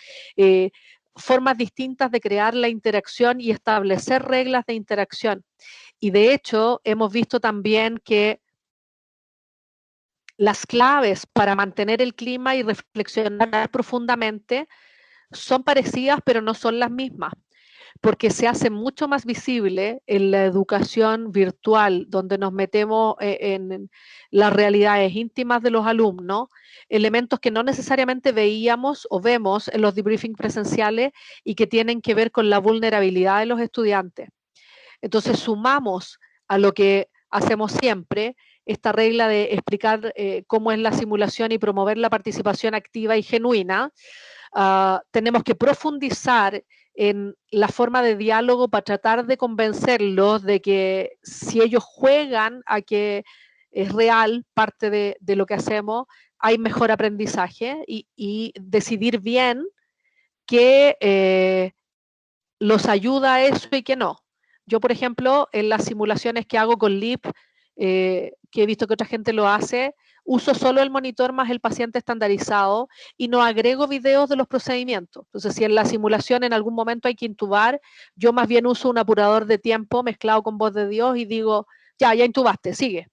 formas distintas de crear la interacción y establecer reglas de interacción. Y de hecho, hemos visto también que las claves para mantener el clima y reflexionar profundamente son parecidas, pero no son las mismas, porque se hace mucho más visible en la educación virtual, donde nos metemos en las realidades íntimas de los alumnos, elementos que no necesariamente veíamos o vemos en los debriefings presenciales y que tienen que ver con la vulnerabilidad de los estudiantes. Entonces sumamos a lo que hacemos siempre, esta regla de explicar cómo es la simulación y promover la participación activa y genuina. Tenemos que profundizar en la forma de diálogo para tratar de convencerlos de que si ellos juegan a que es real parte de lo que hacemos, hay mejor aprendizaje y decidir bien qué los ayuda a eso y qué no. Yo, por ejemplo, en las simulaciones que hago con LIP, que he visto que otra gente lo hace, uso solo el monitor más el paciente estandarizado y no agrego videos de los procedimientos. Entonces, si en la simulación en algún momento hay que intubar, yo más bien uso un apurador de tiempo mezclado con voz de Dios y digo, ya intubaste, sigue.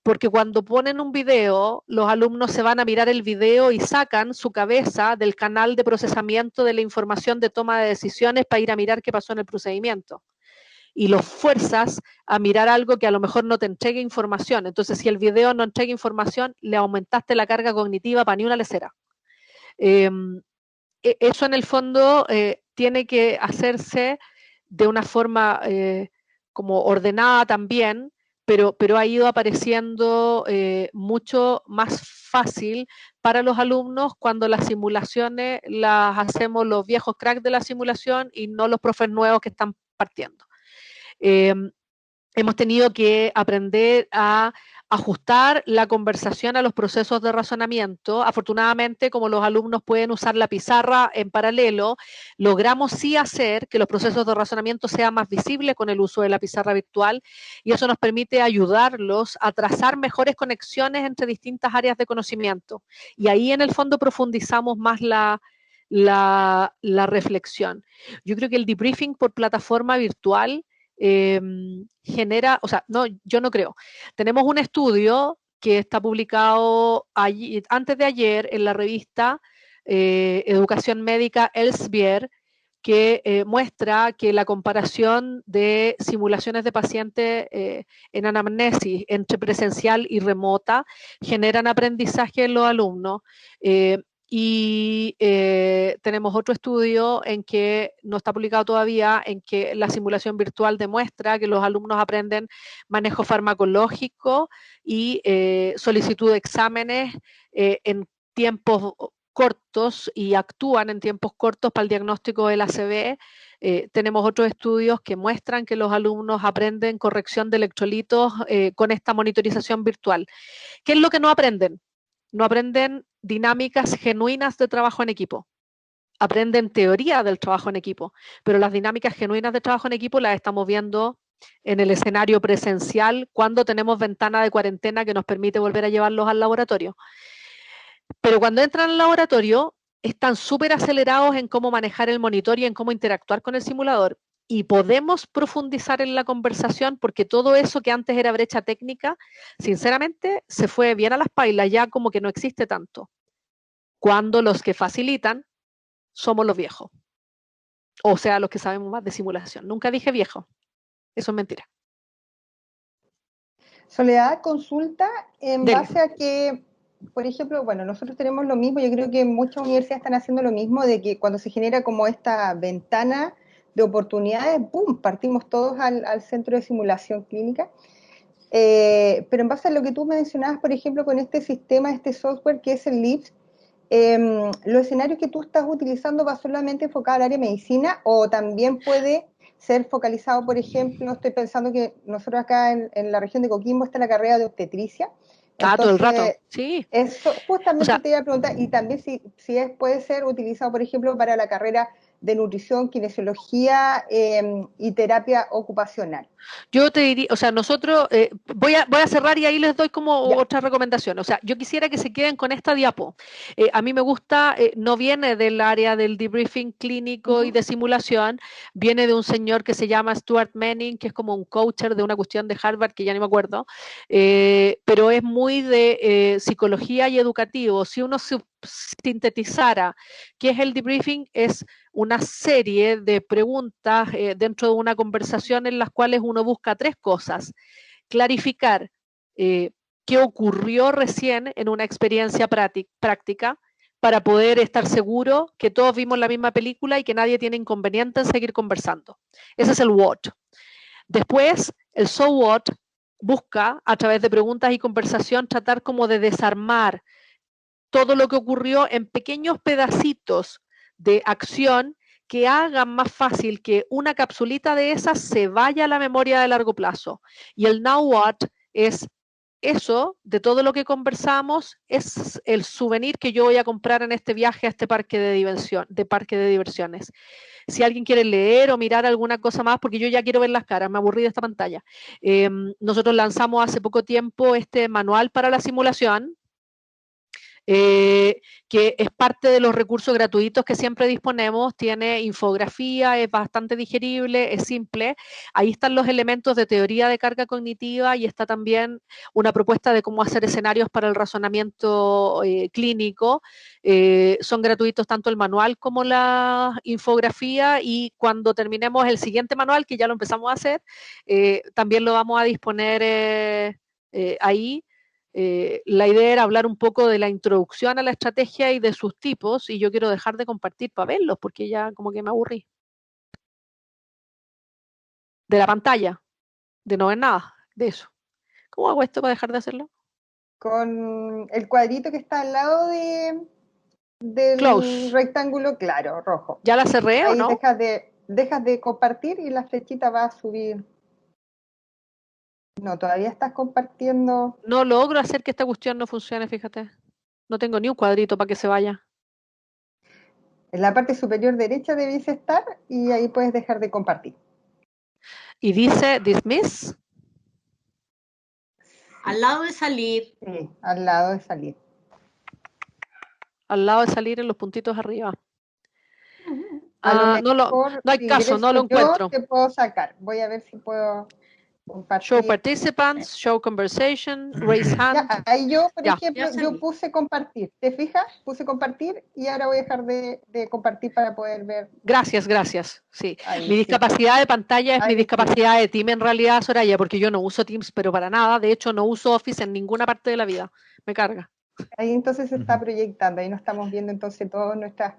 porque cuando ponen un video, los alumnos se van a mirar el video y sacan su cabeza del canal de procesamiento de la información de toma de decisiones para ir a mirar qué pasó en el procedimiento. Y los fuerzas a mirar algo que a lo mejor no te entregue información. Entonces, si el video no entrega información, le aumentaste la carga cognitiva para ni una lecera. Eso en el fondo tiene que hacerse de una forma como ordenada también, pero ha ido apareciendo mucho más fácil para los alumnos cuando las simulaciones las hacemos los viejos cracks de la simulación y no los profes nuevos que están partiendo. Hemos tenido que aprender a ajustar la conversación a los procesos de razonamiento. Afortunadamente, como los alumnos pueden usar la pizarra en paralelo, logramos sí hacer que los procesos de razonamiento sean más visibles con el uso de la pizarra virtual, y eso nos permite ayudarlos a trazar mejores conexiones entre distintas áreas de conocimiento. Y ahí en el fondo profundizamos más la reflexión. Yo creo que el debriefing por plataforma virtual genera, o sea, no, yo no creo. Tenemos un estudio que está publicado antes de ayer en la revista Educación Médica Elsevier, que muestra que la comparación de simulaciones de pacientes en anamnesis entre presencial y remota generan aprendizaje en los alumnos. Y tenemos otro estudio en que no está publicado todavía, en que la simulación virtual demuestra que los alumnos aprenden manejo farmacológico y solicitud de exámenes en tiempos cortos y actúan en tiempos cortos para el diagnóstico del ACV. Tenemos otros estudios que muestran que los alumnos aprenden corrección de electrolitos con esta monitorización virtual. ¿Qué es lo que no aprenden? No aprenden dinámicas genuinas de trabajo en equipo. Aprenden teoría del trabajo en equipo, pero las dinámicas genuinas de trabajo en equipo las estamos viendo en el escenario presencial cuando tenemos ventana de cuarentena que nos permite volver a llevarlos al laboratorio. Pero cuando entran al laboratorio, están súper acelerados en cómo manejar el monitor y en cómo interactuar con el simulador. Y podemos profundizar en la conversación porque todo eso que antes era brecha técnica, sinceramente, se fue bien a las pailas, ya como que no existe tanto. Cuando los que facilitan somos los viejos. O sea, los que sabemos más de simulación. Nunca dije viejo. Eso es mentira. Soledad, consulta en base a que, por ejemplo, bueno, nosotros tenemos lo mismo, yo creo que muchas universidades están haciendo lo mismo, de que cuando se genera como esta ventana de oportunidades, ¡pum!, partimos todos al centro de simulación clínica. Pero en base a lo que tú mencionabas, por ejemplo, con este sistema, este software que es el LIPS, ¿los escenarios que tú estás utilizando va solamente enfocado al área de medicina o también puede ser focalizado, por ejemplo, estoy pensando que nosotros acá en la región de Coquimbo está la carrera de obstetricia? Entonces, todo el rato, sí. Eso justamente te iba a preguntar, y también si puede ser utilizado, por ejemplo, para la carrera de nutrición, kinesiología y terapia ocupacional. Yo te diría, o sea, nosotros, voy a cerrar y ahí les doy como otra recomendación. O sea, yo quisiera que se queden con esta diapo. A mí me gusta, no viene del área del debriefing clínico y de simulación, viene de un señor que se llama Stuart Manning, que es como un coacher de una cuestión de Harvard, que ya ni me acuerdo, pero es muy de psicología y educativo. Si uno sintetizara qué es el debriefing, es una serie de preguntas dentro de una conversación en las cuales uno busca tres cosas: clarificar qué ocurrió recién en una experiencia práctica para poder estar seguro que todos vimos la misma película y que nadie tiene inconveniente en seguir conversando. Ese es el what. Después, el so what busca, a través de preguntas y conversación, tratar como de desarmar todo lo que ocurrió en pequeños pedacitos de acción que hagan más fácil que una capsulita de esas se vaya a la memoria de largo plazo. Y el now what es eso, de todo lo que conversamos, es el souvenir que yo voy a comprar en este viaje a este parque de diversiones. Si alguien quiere leer o mirar alguna cosa más, porque yo ya quiero ver las caras, me aburrí de esta pantalla. Nosotros lanzamos hace poco tiempo este manual para la simulación, que es parte de los recursos gratuitos que siempre disponemos, tiene infografía, es bastante digerible, es simple. Ahí están los elementos de teoría de carga cognitiva y está también una propuesta de cómo hacer escenarios para el razonamiento clínico. Son gratuitos tanto el manual como la infografía, y cuando terminemos el siguiente manual, que ya lo empezamos a hacer, también lo vamos a disponer ahí. La idea era hablar un poco de la introducción a la estrategia y de sus tipos, y yo quiero dejar de compartir para verlos porque ya como que me aburrí de la pantalla, de no ver nada de eso. ¿Cómo hago esto para dejar de hacerlo? Con el cuadrito que está al lado del Close. rectángulo claro, rojo. ¿Ya la cerré Ahí o no? dejas de compartir y la flechita va a subir. No, todavía estás compartiendo. No logro hacer que esta cuestión no funcione, fíjate. No tengo ni un cuadrito para que se vaya. En la parte superior derecha debes estar y ahí puedes dejar de compartir. Y dice dismiss. Al lado de salir. Sí, al lado de salir. Al lado de salir en los puntitos arriba. A lo No mejor, hay si caso, no lo encuentro. yo te puedo sacar. Voy a ver si puedo compartir. Show participants, show conversation, raise hand. Ya, ahí yo, por Ya. ejemplo, yo puse compartir. ¿Te fijas? Puse compartir y ahora voy a dejar de compartir para poder ver. Gracias. Sí. Ahí, Mi discapacidad de pantalla es ahí mi discapacidad de Teams en realidad, Soraya, porque yo no uso Teams, pero para nada. De hecho, no uso Office en ninguna parte de la vida. Me carga. Ahí entonces se está proyectando. Ahí no estamos viendo entonces todas nuestras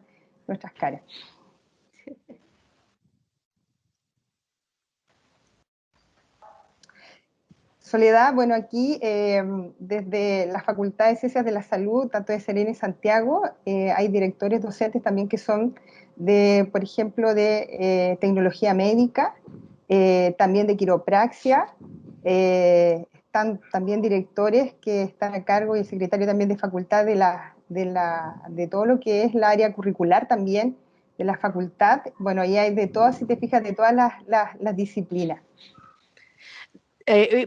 caras. Soledad, bueno, aquí desde la Facultad de Ciencias de la Salud, tanto de Serena y Santiago, hay directores docentes también que son de, por ejemplo, de tecnología médica, también de quiropraxia, están también directores que están a cargo y el secretario también de facultad de todo lo que es la área curricular también de la facultad. Bueno, ahí hay de todas, si te fijas, de todas las disciplinas.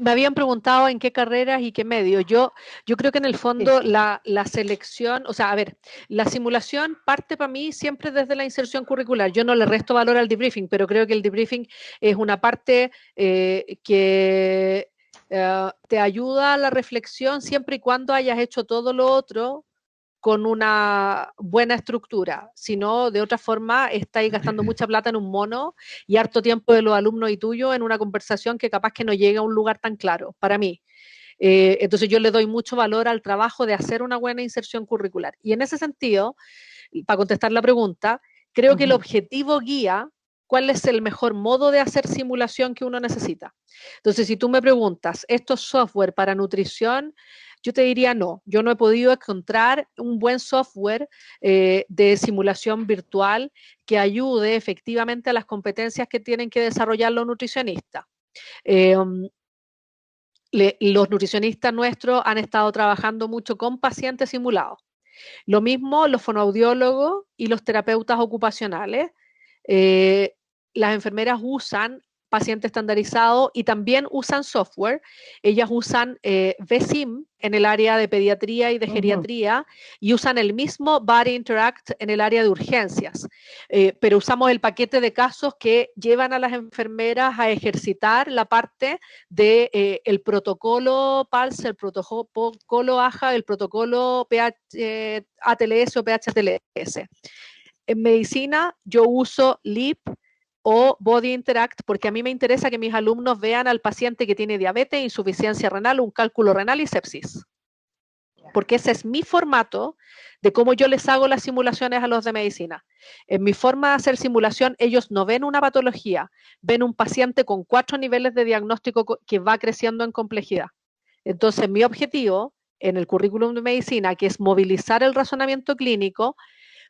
Me habían preguntado en qué carreras y qué medios. Yo creo que en el fondo sí. la selección, o sea, a ver, la simulación parte para mí siempre desde la inserción curricular. Yo no le resto valor al debriefing, pero creo que el debriefing es una parte que te ayuda a la reflexión siempre y cuando hayas hecho todo lo otro con una buena estructura, si no, de otra forma estáis gastando mucha plata en un mono y harto tiempo de los alumnos y tuyo en una conversación que capaz que no llega a un lugar tan claro, para mí. Entonces yo le doy mucho valor al trabajo de hacer una buena inserción curricular. Y en ese sentido, para contestar la pregunta, creo que el objetivo guía cuál es el mejor modo de hacer simulación que uno necesita. Entonces, si tú me preguntas, ¿estos software para nutrición? Yo te diría no, yo no he podido encontrar un buen software de simulación virtual que ayude efectivamente a las competencias que tienen que desarrollar los nutricionistas. Los nutricionistas nuestros han estado trabajando mucho con pacientes simulados. Lo mismo los fonoaudiólogos y los terapeutas ocupacionales. Las enfermeras usan paciente estandarizado y también usan software. Ellas usan VSIM en el área de pediatría y de geriatría y usan el mismo Body Interact en el área de urgencias. Pero usamos el paquete de casos que llevan a las enfermeras a ejercitar la parte de el protocolo PALS, el protocolo AJA, el protocolo ATLS o PHTLS. En medicina yo uso LEAP o Body Interact, porque a mí me interesa que mis alumnos vean al paciente que tiene diabetes, insuficiencia renal, un cálculo renal y sepsis. Porque ese es mi formato de cómo yo les hago las simulaciones a los de medicina. En mi forma de hacer simulación, ellos no ven una patología, ven un paciente con 4 niveles de diagnóstico que va creciendo en complejidad. Entonces, mi objetivo en el currículum de medicina, que es movilizar el razonamiento clínico,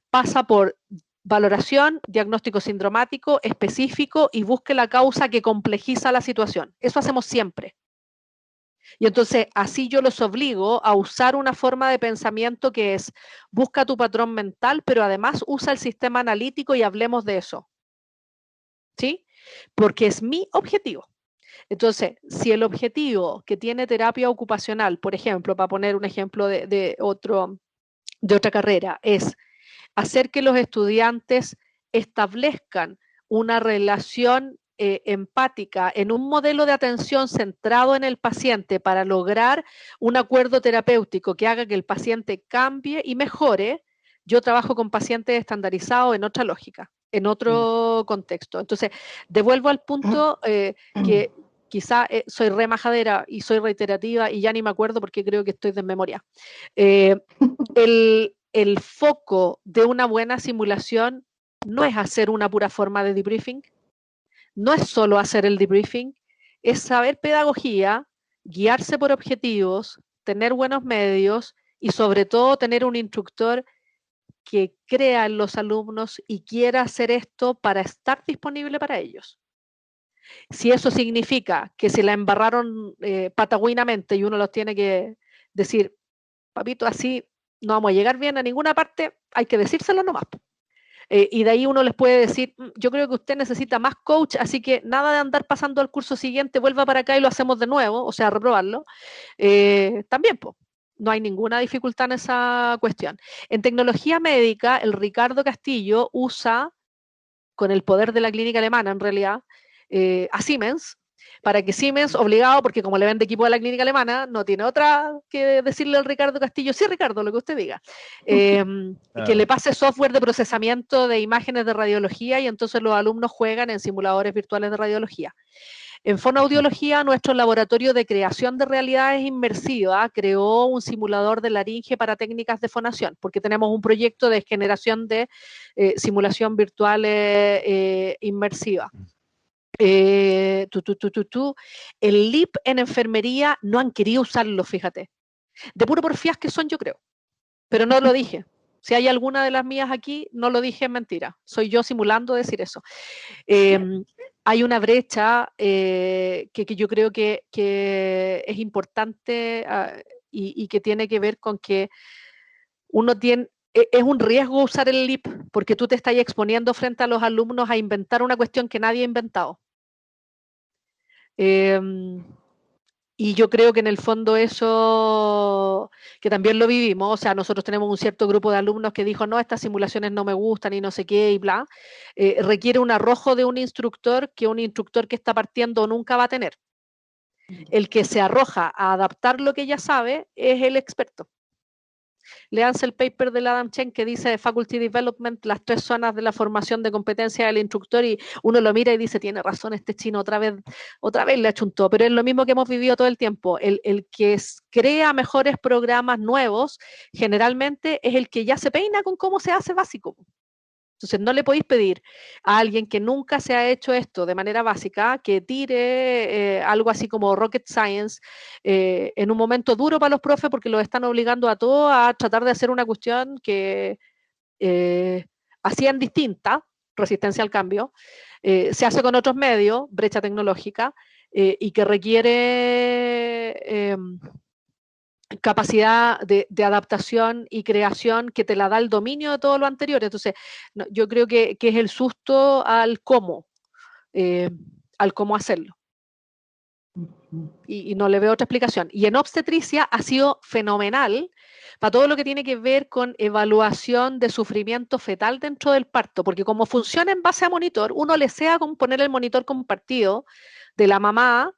pasa por valoración, diagnóstico sindromático, específico y busque la causa que complejiza la situación. Eso hacemos siempre. Y entonces así yo los obligo a usar una forma de pensamiento que es busca tu patrón mental, pero además usa el sistema analítico y hablemos de eso. ¿Sí? Porque es mi objetivo. Entonces, si el objetivo que tiene terapia ocupacional, por ejemplo, para poner un ejemplo de otro de otra carrera, es hacer que los estudiantes establezcan una relación empática en un modelo de atención centrado en el paciente para lograr un acuerdo terapéutico que haga que el paciente cambie y mejore. Yo trabajo con pacientes estandarizados en otra lógica, en otro contexto. Entonces, devuelvo al punto que quizá soy re majadera y soy reiterativa y ya ni me acuerdo porque creo que estoy de memoria. El foco de una buena simulación no es hacer una pura forma de debriefing, no es solo hacer el debriefing, es saber pedagogía, guiarse por objetivos, tener buenos medios y sobre todo tener un instructor que crea en los alumnos y quiera hacer esto para estar disponible para ellos. Si eso significa que se la embarraron patagüinamente y uno los tiene que decir, papito, así no vamos a llegar bien a ninguna parte, hay que decírselo nomás. Y de ahí uno les puede decir, yo creo que usted necesita más coach, así que nada de andar pasando al curso siguiente, vuelva para acá y lo hacemos de nuevo, o sea, reprobarlo. También, pues, no hay ninguna dificultad en esa cuestión. En tecnología médica, el Ricardo Castillo usa, con el poder de la clínica alemana en realidad, a Siemens, para que Siemens, obligado, porque como le vende equipo a la clínica alemana, no tiene otra que decirle al Ricardo Castillo, sí, Ricardo, lo que usted diga, que le pase software de procesamiento de imágenes de radiología y entonces los alumnos juegan en simuladores virtuales de radiología. En fonoaudiología, nuestro laboratorio de creación de realidades inmersivas creó un simulador de laringe para técnicas de fonación, porque tenemos un proyecto de generación de simulación virtual inmersiva. El LIP en enfermería no han querido usarlo, fíjate. De puro porfías que son, yo creo. Pero no lo dije. Si hay alguna de las mías aquí, no lo dije, es mentira. Soy yo simulando decir eso. Hay una brecha que yo creo que es importante y que tiene que ver con que uno tiene... Es un riesgo usar el LIP porque tú te estás exponiendo frente a los alumnos a inventar una cuestión que nadie ha inventado. Y yo creo que en el fondo eso, que también lo vivimos, o sea, nosotros tenemos un cierto grupo de alumnos que dijo, no, estas simulaciones no me gustan y no sé qué y bla, requiere un arrojo de un instructor que está partiendo nunca va a tener. El que se arroja a adaptar lo que ya sabe es el experto. Leanse el paper del Adam Chen que dice Faculty Development, las 3 zonas de la formación de competencia del instructor y uno lo mira y dice, tiene razón este chino, otra vez le achuntó, pero es lo mismo que hemos vivido todo el tiempo. El que crea mejores programas nuevos generalmente es el que ya se peina con cómo se hace básico. Entonces no le podéis pedir a alguien que nunca se ha hecho esto de manera básica que tire algo así como rocket science en un momento duro para los profes porque los están obligando a todos a tratar de hacer una cuestión que hacían distinta, resistencia al cambio, se hace con otros medios, brecha tecnológica, y que requiere capacidad de adaptación y creación que te la da el dominio de todo lo anterior. Entonces, no, yo creo que es el susto al cómo hacerlo. Y no le veo otra explicación. Y en obstetricia ha sido fenomenal para todo lo que tiene que ver con evaluación de sufrimiento fetal dentro del parto, porque como funciona en base a monitor, uno le sea con poner el monitor compartido de la mamá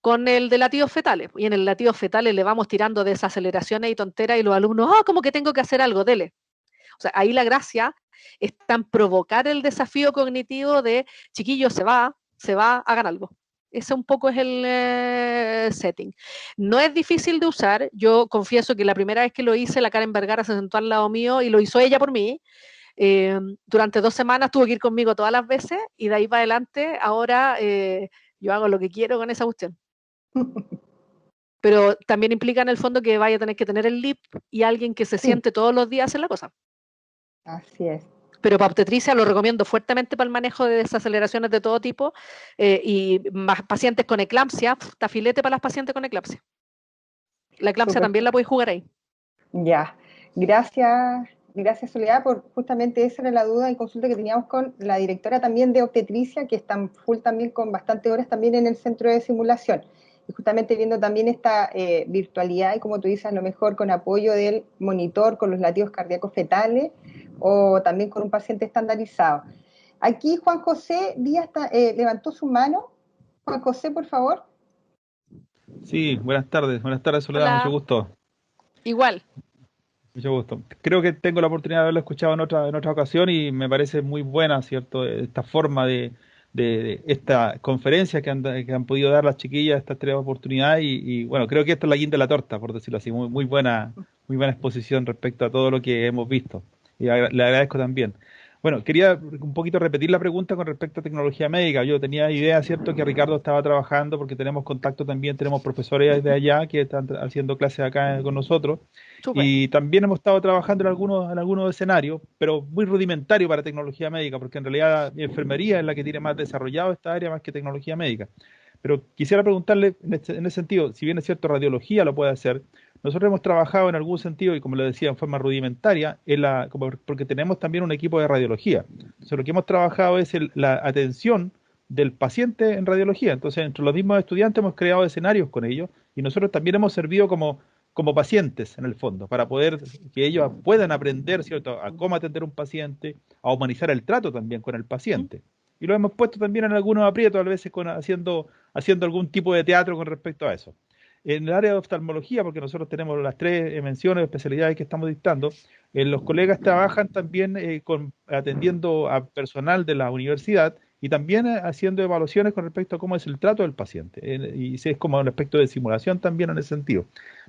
con el de latidos fetales. Y en el latidos fetales le vamos tirando desaceleraciones y tonteras y los alumnos, como que tengo que hacer algo, dele. O sea, ahí la gracia está en provocar el desafío cognitivo de, chiquillos, se va, hagan algo. Ese un poco es el setting. No es difícil de usar. Yo confieso que la primera vez que lo hice, la Karen Vergara se sentó al lado mío y lo hizo ella por mí. Durante 2 semanas tuvo que ir conmigo todas las veces y de ahí para adelante ahora yo hago lo que quiero con esa cuestión. Pero también implica en el fondo que vaya a tener que tener el LIP y alguien que se siente todos los días a hacer la cosa. Así es. Pero para obstetricia lo recomiendo fuertemente para el manejo de desaceleraciones de todo tipo y más pacientes con eclampsia, tafilete para las pacientes con eclampsia. La eclampsia Súper. También la podéis jugar ahí. Ya, gracias Soledad, por justamente esa era la duda y consulta que teníamos con la directora también de obstetricia, que están full también con bastantes horas también en el centro de simulación. y justamente viendo también esta virtualidad y como tú dices, a lo mejor con apoyo del monitor, con los latidos cardíacos fetales o también con un paciente estandarizado. Aquí Juan José Díaz levantó su mano. Juan José, por favor. Sí, buenas tardes Soledad, mucho Hola, gusto, igual. mucho gusto. Creo que tengo la oportunidad de haberlo escuchado en otra ocasión y me parece muy buena, ¿cierto? Esta forma de esta conferencia que han podido dar las chiquillas, estas tres oportunidades y, bueno, creo que esto es la guinda de la torta, por decirlo así, muy buena exposición respecto a todo lo que hemos visto y le agradezco también. Bueno, quería un poquito repetir la pregunta con respecto a tecnología médica. Yo tenía idea, ¿cierto?, que Ricardo estaba trabajando porque tenemos contacto también, tenemos profesores de allá que están haciendo clases acá con nosotros. Súper. Y también hemos estado trabajando en algunos escenarios, pero muy rudimentario para tecnología médica, porque en realidad mi enfermería es la que tiene más desarrollado esta área más que tecnología médica. Pero quisiera preguntarle en ese sentido, si bien es cierto, radiología lo puede hacer, nosotros hemos trabajado en algún sentido, y como le decía, en forma rudimentaria, porque tenemos también un equipo de radiología. Entonces, lo que hemos trabajado es la atención del paciente en radiología. Entonces, entre los mismos estudiantes hemos creado escenarios con ellos, y nosotros también hemos servido como pacientes, en el fondo, para poder que ellos puedan aprender, ¿cierto?, a cómo atender a un paciente, a humanizar el trato también con el paciente. Y lo hemos puesto también en algunos aprietos, a veces haciendo algún tipo de teatro con respecto a eso. En el área de oftalmología, porque nosotros tenemos las tres menciones de especialidades que estamos dictando, los colegas trabajan también atendiendo a personal de la universidad y también haciendo evaluaciones con respecto a cómo es el trato del paciente. Y es como un aspecto de simulación también en ese sentido.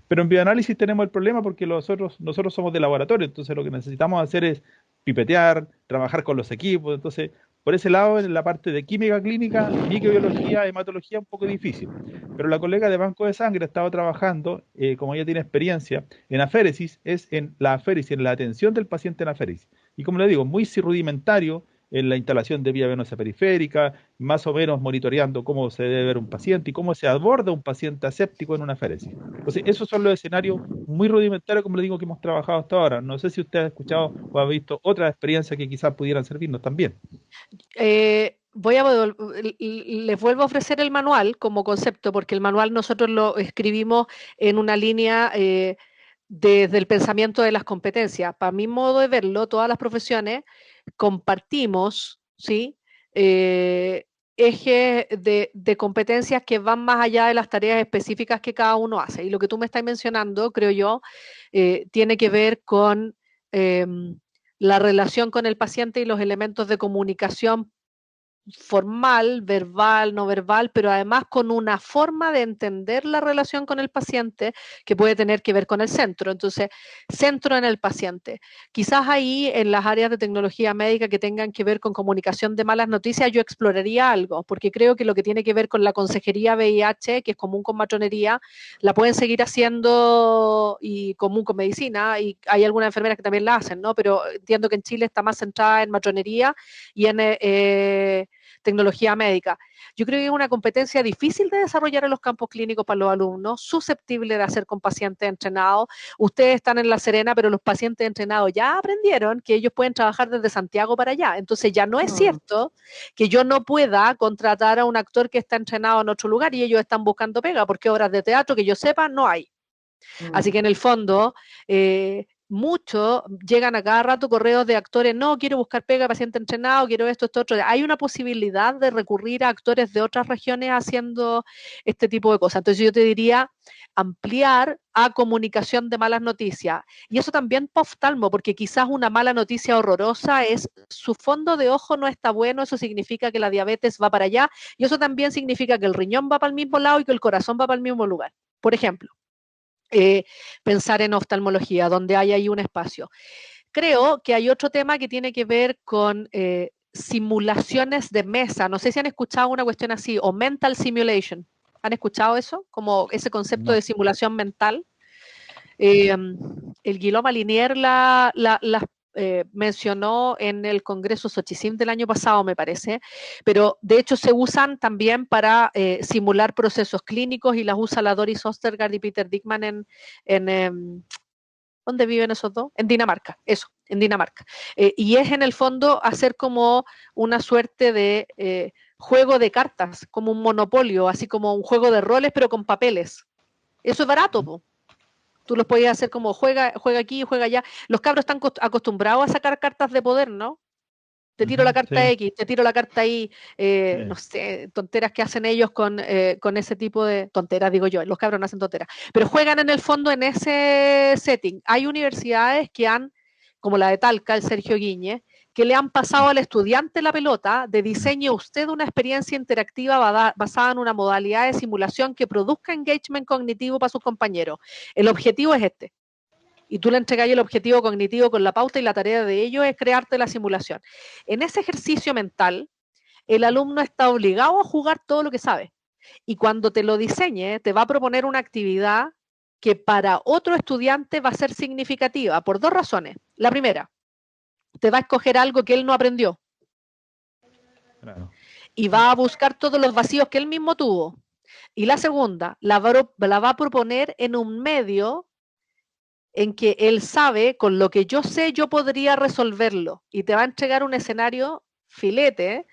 Pero en bioanálisis tenemos el problema porque nosotros somos de laboratorio, entonces lo que necesitamos hacer es pipetear, trabajar con los equipos, entonces por ese lado, en la parte de química clínica, microbiología, hematología, un poco difícil. Pero la colega de banco de sangre ha estado trabajando, como ella tiene experiencia, en aféresis, es en la aféresis, en la atención del paciente en aféresis. Y como le digo, muy rudimentario en la instalación de vía venosa periférica, más o menos monitoreando cómo se debe ver un paciente y cómo se aborda un paciente aséptico en una aféresis. Entonces, esos son los escenarios muy rudimentarios, como le digo, que hemos trabajado hasta ahora. No sé si usted ha escuchado o ha visto otras experiencias que quizás pudieran servirnos también. Les vuelvo a ofrecer el manual como concepto, porque el manual nosotros lo escribimos en una línea desde el pensamiento de las competencias. Para mi modo de verlo, todas las profesiones compartimos, ¿sí? Ejes de competencias que van más allá de las tareas específicas que cada uno hace. Y lo que tú me estás mencionando, creo yo, tiene que ver con la relación con el paciente y los elementos de comunicación formal, verbal, no verbal, pero además con una forma de entender la relación con el paciente que puede tener que ver con el centro. Entonces, centro en el paciente. Quizás ahí en las áreas de tecnología médica que tengan que ver con comunicación de malas noticias, yo exploraría algo, porque creo que lo que tiene que ver con la consejería VIH, que es común con matronería, la pueden seguir haciendo y común con medicina, y hay algunas enfermeras que también la hacen, ¿no? Pero entiendo que en Chile está más centrada en matronería y en tecnología médica. Yo creo que es una competencia difícil de desarrollar en los campos clínicos para los alumnos, susceptible de hacer con pacientes entrenados. Ustedes están en La Serena, pero los pacientes entrenados ya aprendieron que ellos pueden trabajar desde Santiago para allá. Entonces ya no es cierto que yo no pueda contratar a un actor que está entrenado en otro lugar y ellos están buscando pega, porque obras de teatro que yo sepa no hay. Así que en el fondo, muchos llegan a cada rato correos de actores, no, quiero buscar pega, paciente entrenado, quiero esto, otro. Hay una posibilidad de recurrir a actores de otras regiones haciendo este tipo de cosas. Entonces yo te diría ampliar a comunicación de malas noticias. Y eso también para oftalmo, porque quizás una mala noticia horrorosa es su fondo de ojo no está bueno, eso significa que la diabetes va para allá, y eso también significa que el riñón va para el mismo lado y que el corazón va para el mismo lugar. Por ejemplo. Pensar en oftalmología, donde hay ahí un espacio. Creo que hay otro tema que tiene que ver con simulaciones de mesa. No sé si han escuchado una cuestión así, o mental simulation. ¿Han escuchado eso? Como ese concepto No. de simulación mental. El Guillaume Linier la mencionó en el Congreso Xochicim del año pasado, me parece, pero de hecho se usan también para simular procesos clínicos y las usa la Doris Ostergaard y Peter Dickman en ¿dónde viven esos dos? En Dinamarca, eso, en Dinamarca. Y es en el fondo hacer como una suerte de juego de cartas, como un monopolio, así como un juego de roles, pero con papeles. Eso es barato, po. Tú los podías hacer como juega aquí, juega allá. Los cabros están acostumbrados a sacar cartas de poder, ¿no? Te tiro la carta Sí. X, te tiro la carta Y, no sé, tonteras que hacen ellos con ese tipo de tonteras, digo yo, los cabros no hacen tonteras, pero juegan en el fondo en ese setting. Hay universidades que han, como la de Talca, el Sergio Guiñe, que le han pasado al estudiante la pelota de diseñe usted una experiencia interactiva basada en una modalidad de simulación que produzca engagement cognitivo para sus compañeros. El objetivo es este. Y tú le entregas el objetivo cognitivo con la pauta y la tarea de ello es crearte la simulación. En ese ejercicio mental, el alumno está obligado a jugar todo lo que sabe. Y cuando te lo diseñe, te va a proponer una actividad que para otro estudiante va a ser significativa por 2 razones. La primera, te va a escoger algo que él no aprendió. Claro. Y va a buscar todos los vacíos que él mismo tuvo. Y la segunda, la va a proponer en un medio en que él sabe, con lo que yo sé, yo podría resolverlo. Y te va a entregar un escenario filete,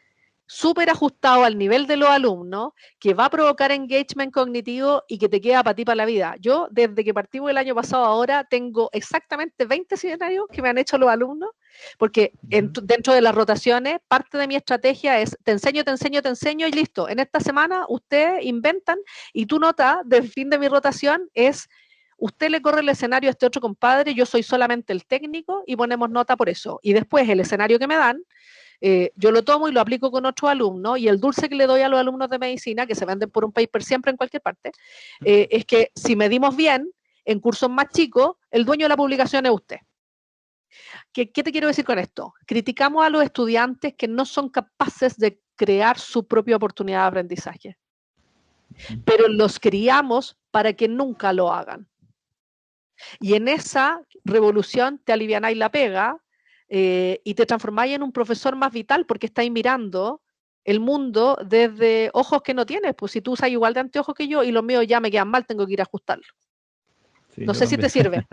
súper ajustado al nivel de los alumnos, que va a provocar engagement cognitivo y que te queda para ti para la vida. Yo, desde que partimos el año pasado ahora, tengo exactamente 20 escenarios que me han hecho los alumnos, porque dentro de las rotaciones, parte de mi estrategia es, te enseño y listo. En esta semana, ustedes inventan y tu nota del fin de mi rotación es, usted le corre el escenario a este otro compadre, yo soy solamente el técnico y ponemos nota por eso. Y después el escenario que me dan, yo lo tomo y lo aplico con otros alumnos, y el dulce que le doy a los alumnos de medicina, que se venden por un paper siempre en cualquier parte, es que si medimos bien, en cursos más chicos, el dueño de la publicación es usted. ¿Qué te quiero decir con esto? Criticamos a los estudiantes que no son capaces de crear su propia oportunidad de aprendizaje, pero los criamos para que nunca lo hagan. Y en esa revolución te alivianáis la pega, y te transformáis en un profesor más vital porque estáis mirando el mundo desde ojos que no tienes. Pues si tú usas igual de anteojos que yo y los míos ya me quedan mal, tengo que ir a ajustarlos. Sí, no sé si te sirve.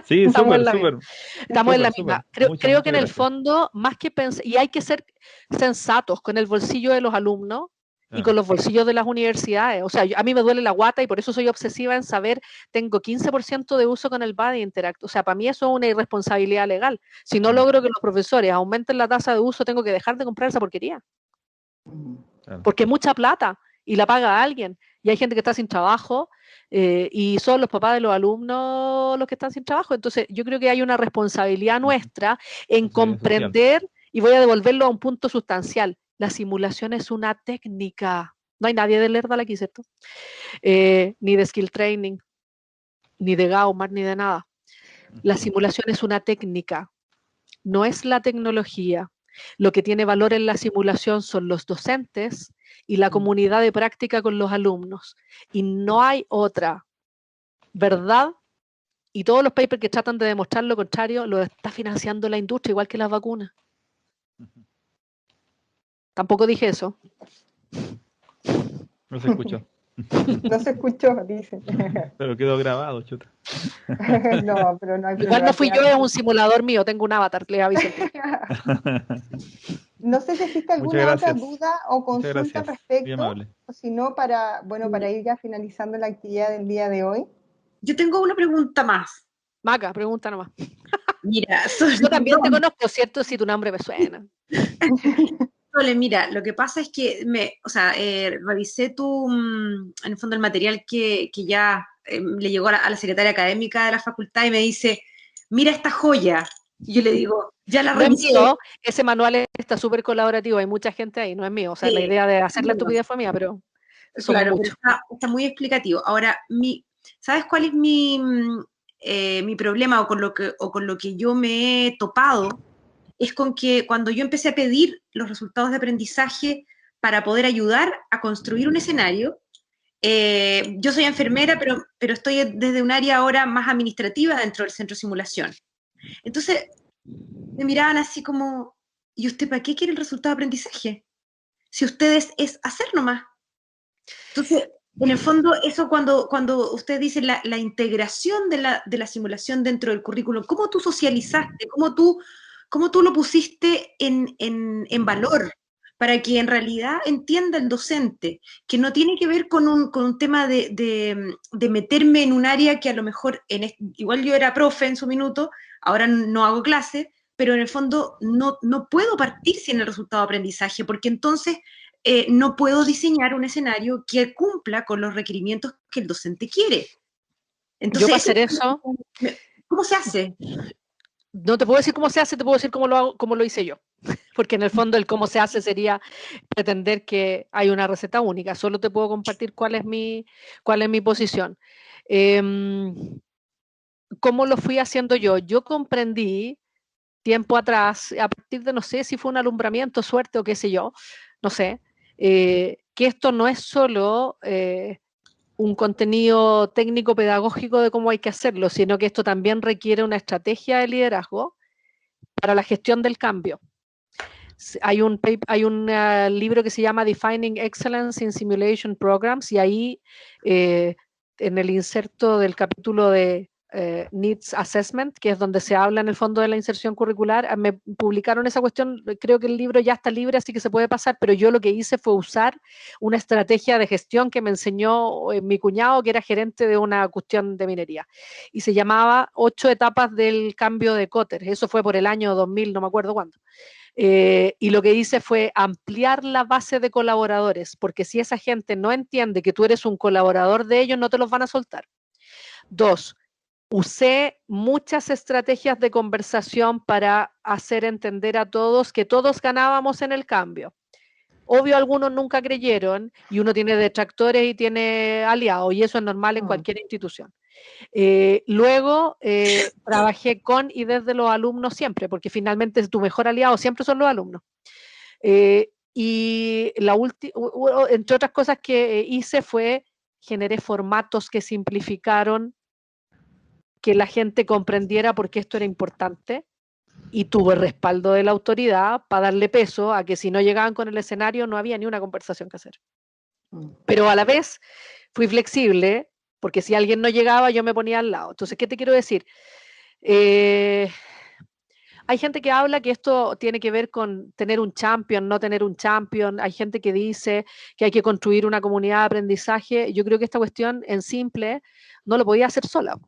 Sí, Estamos súper, en la súper. misma. Estamos en la misma. Creo que en el gracias. fondo, más que pensar, y hay que ser sensatos con el bolsillo de los alumnos y con los bolsillos de las universidades. O sea, a mí me duele la guata y por eso soy obsesiva en saber, tengo 15% de uso con el Body Interact. O sea, para mí eso es una irresponsabilidad legal. Si no logro que los profesores aumenten la tasa de uso, tengo que dejar de comprar esa porquería. Claro. Porque es mucha plata y la paga alguien. Y hay gente que está sin trabajo, y son los papás de los alumnos los que están sin trabajo. Entonces, yo creo que hay una responsabilidad nuestra en comprender, y voy a devolverlo a un punto sustancial. La simulación es una técnica. No hay nadie de Lerdal aquí, ¿cierto? Ni de Skill Training, ni de Gaumar, ni de nada. La simulación es una técnica, no es la tecnología. Lo que tiene valor en la simulación son los docentes y la comunidad de práctica con los alumnos. Y no hay otra verdad, y todos los papers que tratan de demostrar lo contrario lo está financiando la industria, igual que las vacunas. Tampoco dije eso. No se escuchó. No se escuchó, dice. Pero quedó grabado, chuta. No, pero no hay Igual no fui yo, es un simulador mío, tengo un avatar, le aviso. No sé si existe alguna otra duda o consulta al respecto, o si no, para ir ya finalizando la actividad del día de hoy. Yo tengo una pregunta más. Maca, pregunta nomás. Mira, yo también te conozco, ¿cierto? Si tu nombre me suena. Sole, mira, lo que pasa es que revisé en el fondo el material que ya le llegó a la secretaria académica de la facultad y me dice, mira esta joya. Y yo le digo, ya la revisé. No, ese manual está súper colaborativo, hay mucha gente ahí, no es mío. O sea, la idea de hacer la estupidez fue mía, pero claro, pero está muy explicativo. Ahora, ¿sabes cuál es mi problema o con lo que yo me he topado? Es con que cuando yo empecé a pedir los resultados de aprendizaje para poder ayudar a construir un escenario, yo soy enfermera, pero estoy desde un área ahora más administrativa dentro del centro de simulación. Entonces, me miraban así como, ¿y usted para qué quiere el resultado de aprendizaje? Si ustedes es hacer nomás. Entonces, en el fondo, eso cuando usted dice la integración de la simulación dentro del currículum, ¿cómo tú socializaste? ¿Cómo tú lo pusiste en valor? para que en realidad entienda el docente, que no tiene que ver con un tema de meterme en un área que a lo mejor, igual yo era profe en su minuto, ahora no hago clase, pero en el fondo no puedo partir sin el resultado de aprendizaje, porque entonces no puedo diseñar un escenario que cumpla con los requerimientos que el docente quiere. Entonces, yo para hacer eso, ¿cómo se hace? no te puedo decir cómo se hace, te puedo decir cómo lo hago, cómo lo hice yo. Porque en el fondo el cómo se hace sería pretender que hay una receta única. Solo te puedo compartir cuál es mi posición. ¿Cómo lo fui haciendo yo? Yo comprendí tiempo atrás, a partir de no sé si fue un alumbramiento, suerte o qué sé yo, no sé, que esto no es solo un contenido técnico-pedagógico de cómo hay que hacerlo, sino que esto también requiere una estrategia de liderazgo para la gestión del cambio. Hay un libro que se llama Defining Excellence in Simulation Programs y ahí en el inserto del capítulo de Needs Assessment, que es donde se habla en el fondo de la inserción curricular, me publicaron esa cuestión, creo que el libro ya está libre, así que se puede pasar, pero yo lo que hice fue usar una estrategia de gestión que me enseñó mi cuñado, que era gerente de una cuestión de minería, y se llamaba 8 etapas del cambio de Kotter, eso fue por el año 2000, no me acuerdo cuándo. Y lo que hice fue ampliar la base de colaboradores, porque si esa gente no entiende que tú eres un colaborador de ellos, no te los van a soltar. 2, usé muchas estrategias de conversación para hacer entender a todos que todos ganábamos en el cambio. Obvio, algunos nunca creyeron y uno tiene detractores y tiene aliados, y eso es normal en cualquier institución. Luego trabajé con y desde los alumnos siempre, porque finalmente tu mejor aliado siempre son los alumnos. Y entre otras cosas que hice fue generé formatos que simplificaron que la gente comprendiera por qué esto era importante y tuve respaldo de la autoridad para darle peso a que si no llegaban con el escenario no había ni una conversación que hacer. Pero a la vez fui flexible, porque si alguien no llegaba yo me ponía al lado. Entonces, ¿qué te quiero decir? Hay gente que habla que esto tiene que ver con tener un champion, no tener un champion. Hay gente que dice que hay que construir una comunidad de aprendizaje. Yo creo que esta cuestión en simple no lo podía hacer sola.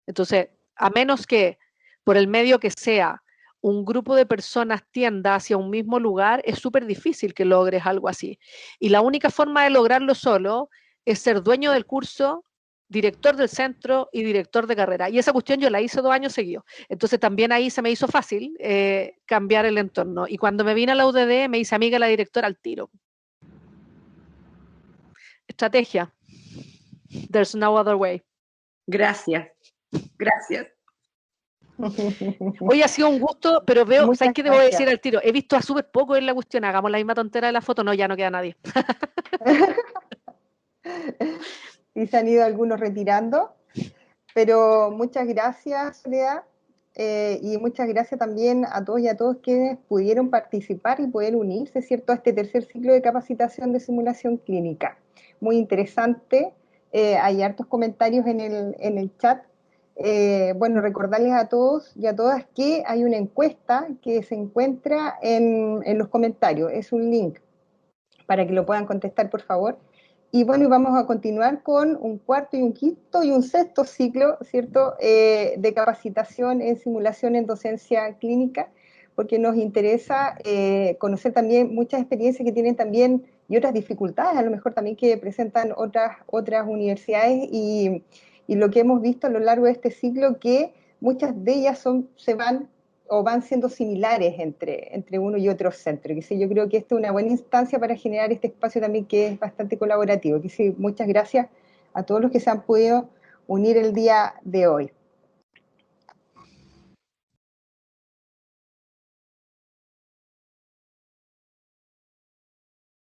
Entonces, a menos que por el medio que sea un grupo de personas tienda hacia un mismo lugar, es súper difícil que logres algo así. Y la única forma de lograrlo solo es ser dueño del curso, director del centro y director de carrera. Y esa cuestión yo la hice 2 años seguidos. Entonces también ahí se me hizo fácil cambiar el entorno. Y cuando me vine a la UDD me hice amiga de la directora al tiro. Estrategia. There's no other way. Gracias. Gracias. Hoy ha sido un gusto, pero veo, ¿sabes qué te voy a decir gracias. al tiro? He visto a súper poco en la cuestión, hagamos la misma tontera de la foto, no, ya no queda nadie. Sí, se han ido algunos retirando, pero muchas gracias, Soledad, y muchas gracias también a todos y a todos quienes pudieron participar y poder unirse, ¿cierto?, a este tercer ciclo de capacitación de simulación clínica. Muy interesante, hay hartos comentarios en el chat. Bueno, recordarles a todos y a todas que hay una encuesta que se encuentra en los comentarios, es un link para que lo puedan contestar, por favor. Y bueno, y vamos a continuar con un cuarto y un quinto y un sexto ciclo, ¿cierto?, de capacitación en simulación en docencia clínica, porque nos interesa conocer también muchas experiencias que tienen también y otras dificultades, a lo mejor también que presentan otras universidades y lo que hemos visto a lo largo de este ciclo, que muchas de ellas se van o van siendo similares entre uno y otro centro. Que sí, yo creo que esta es una buena instancia para generar este espacio también que es bastante colaborativo. Que sí, muchas gracias a todos los que se han podido unir el día de hoy.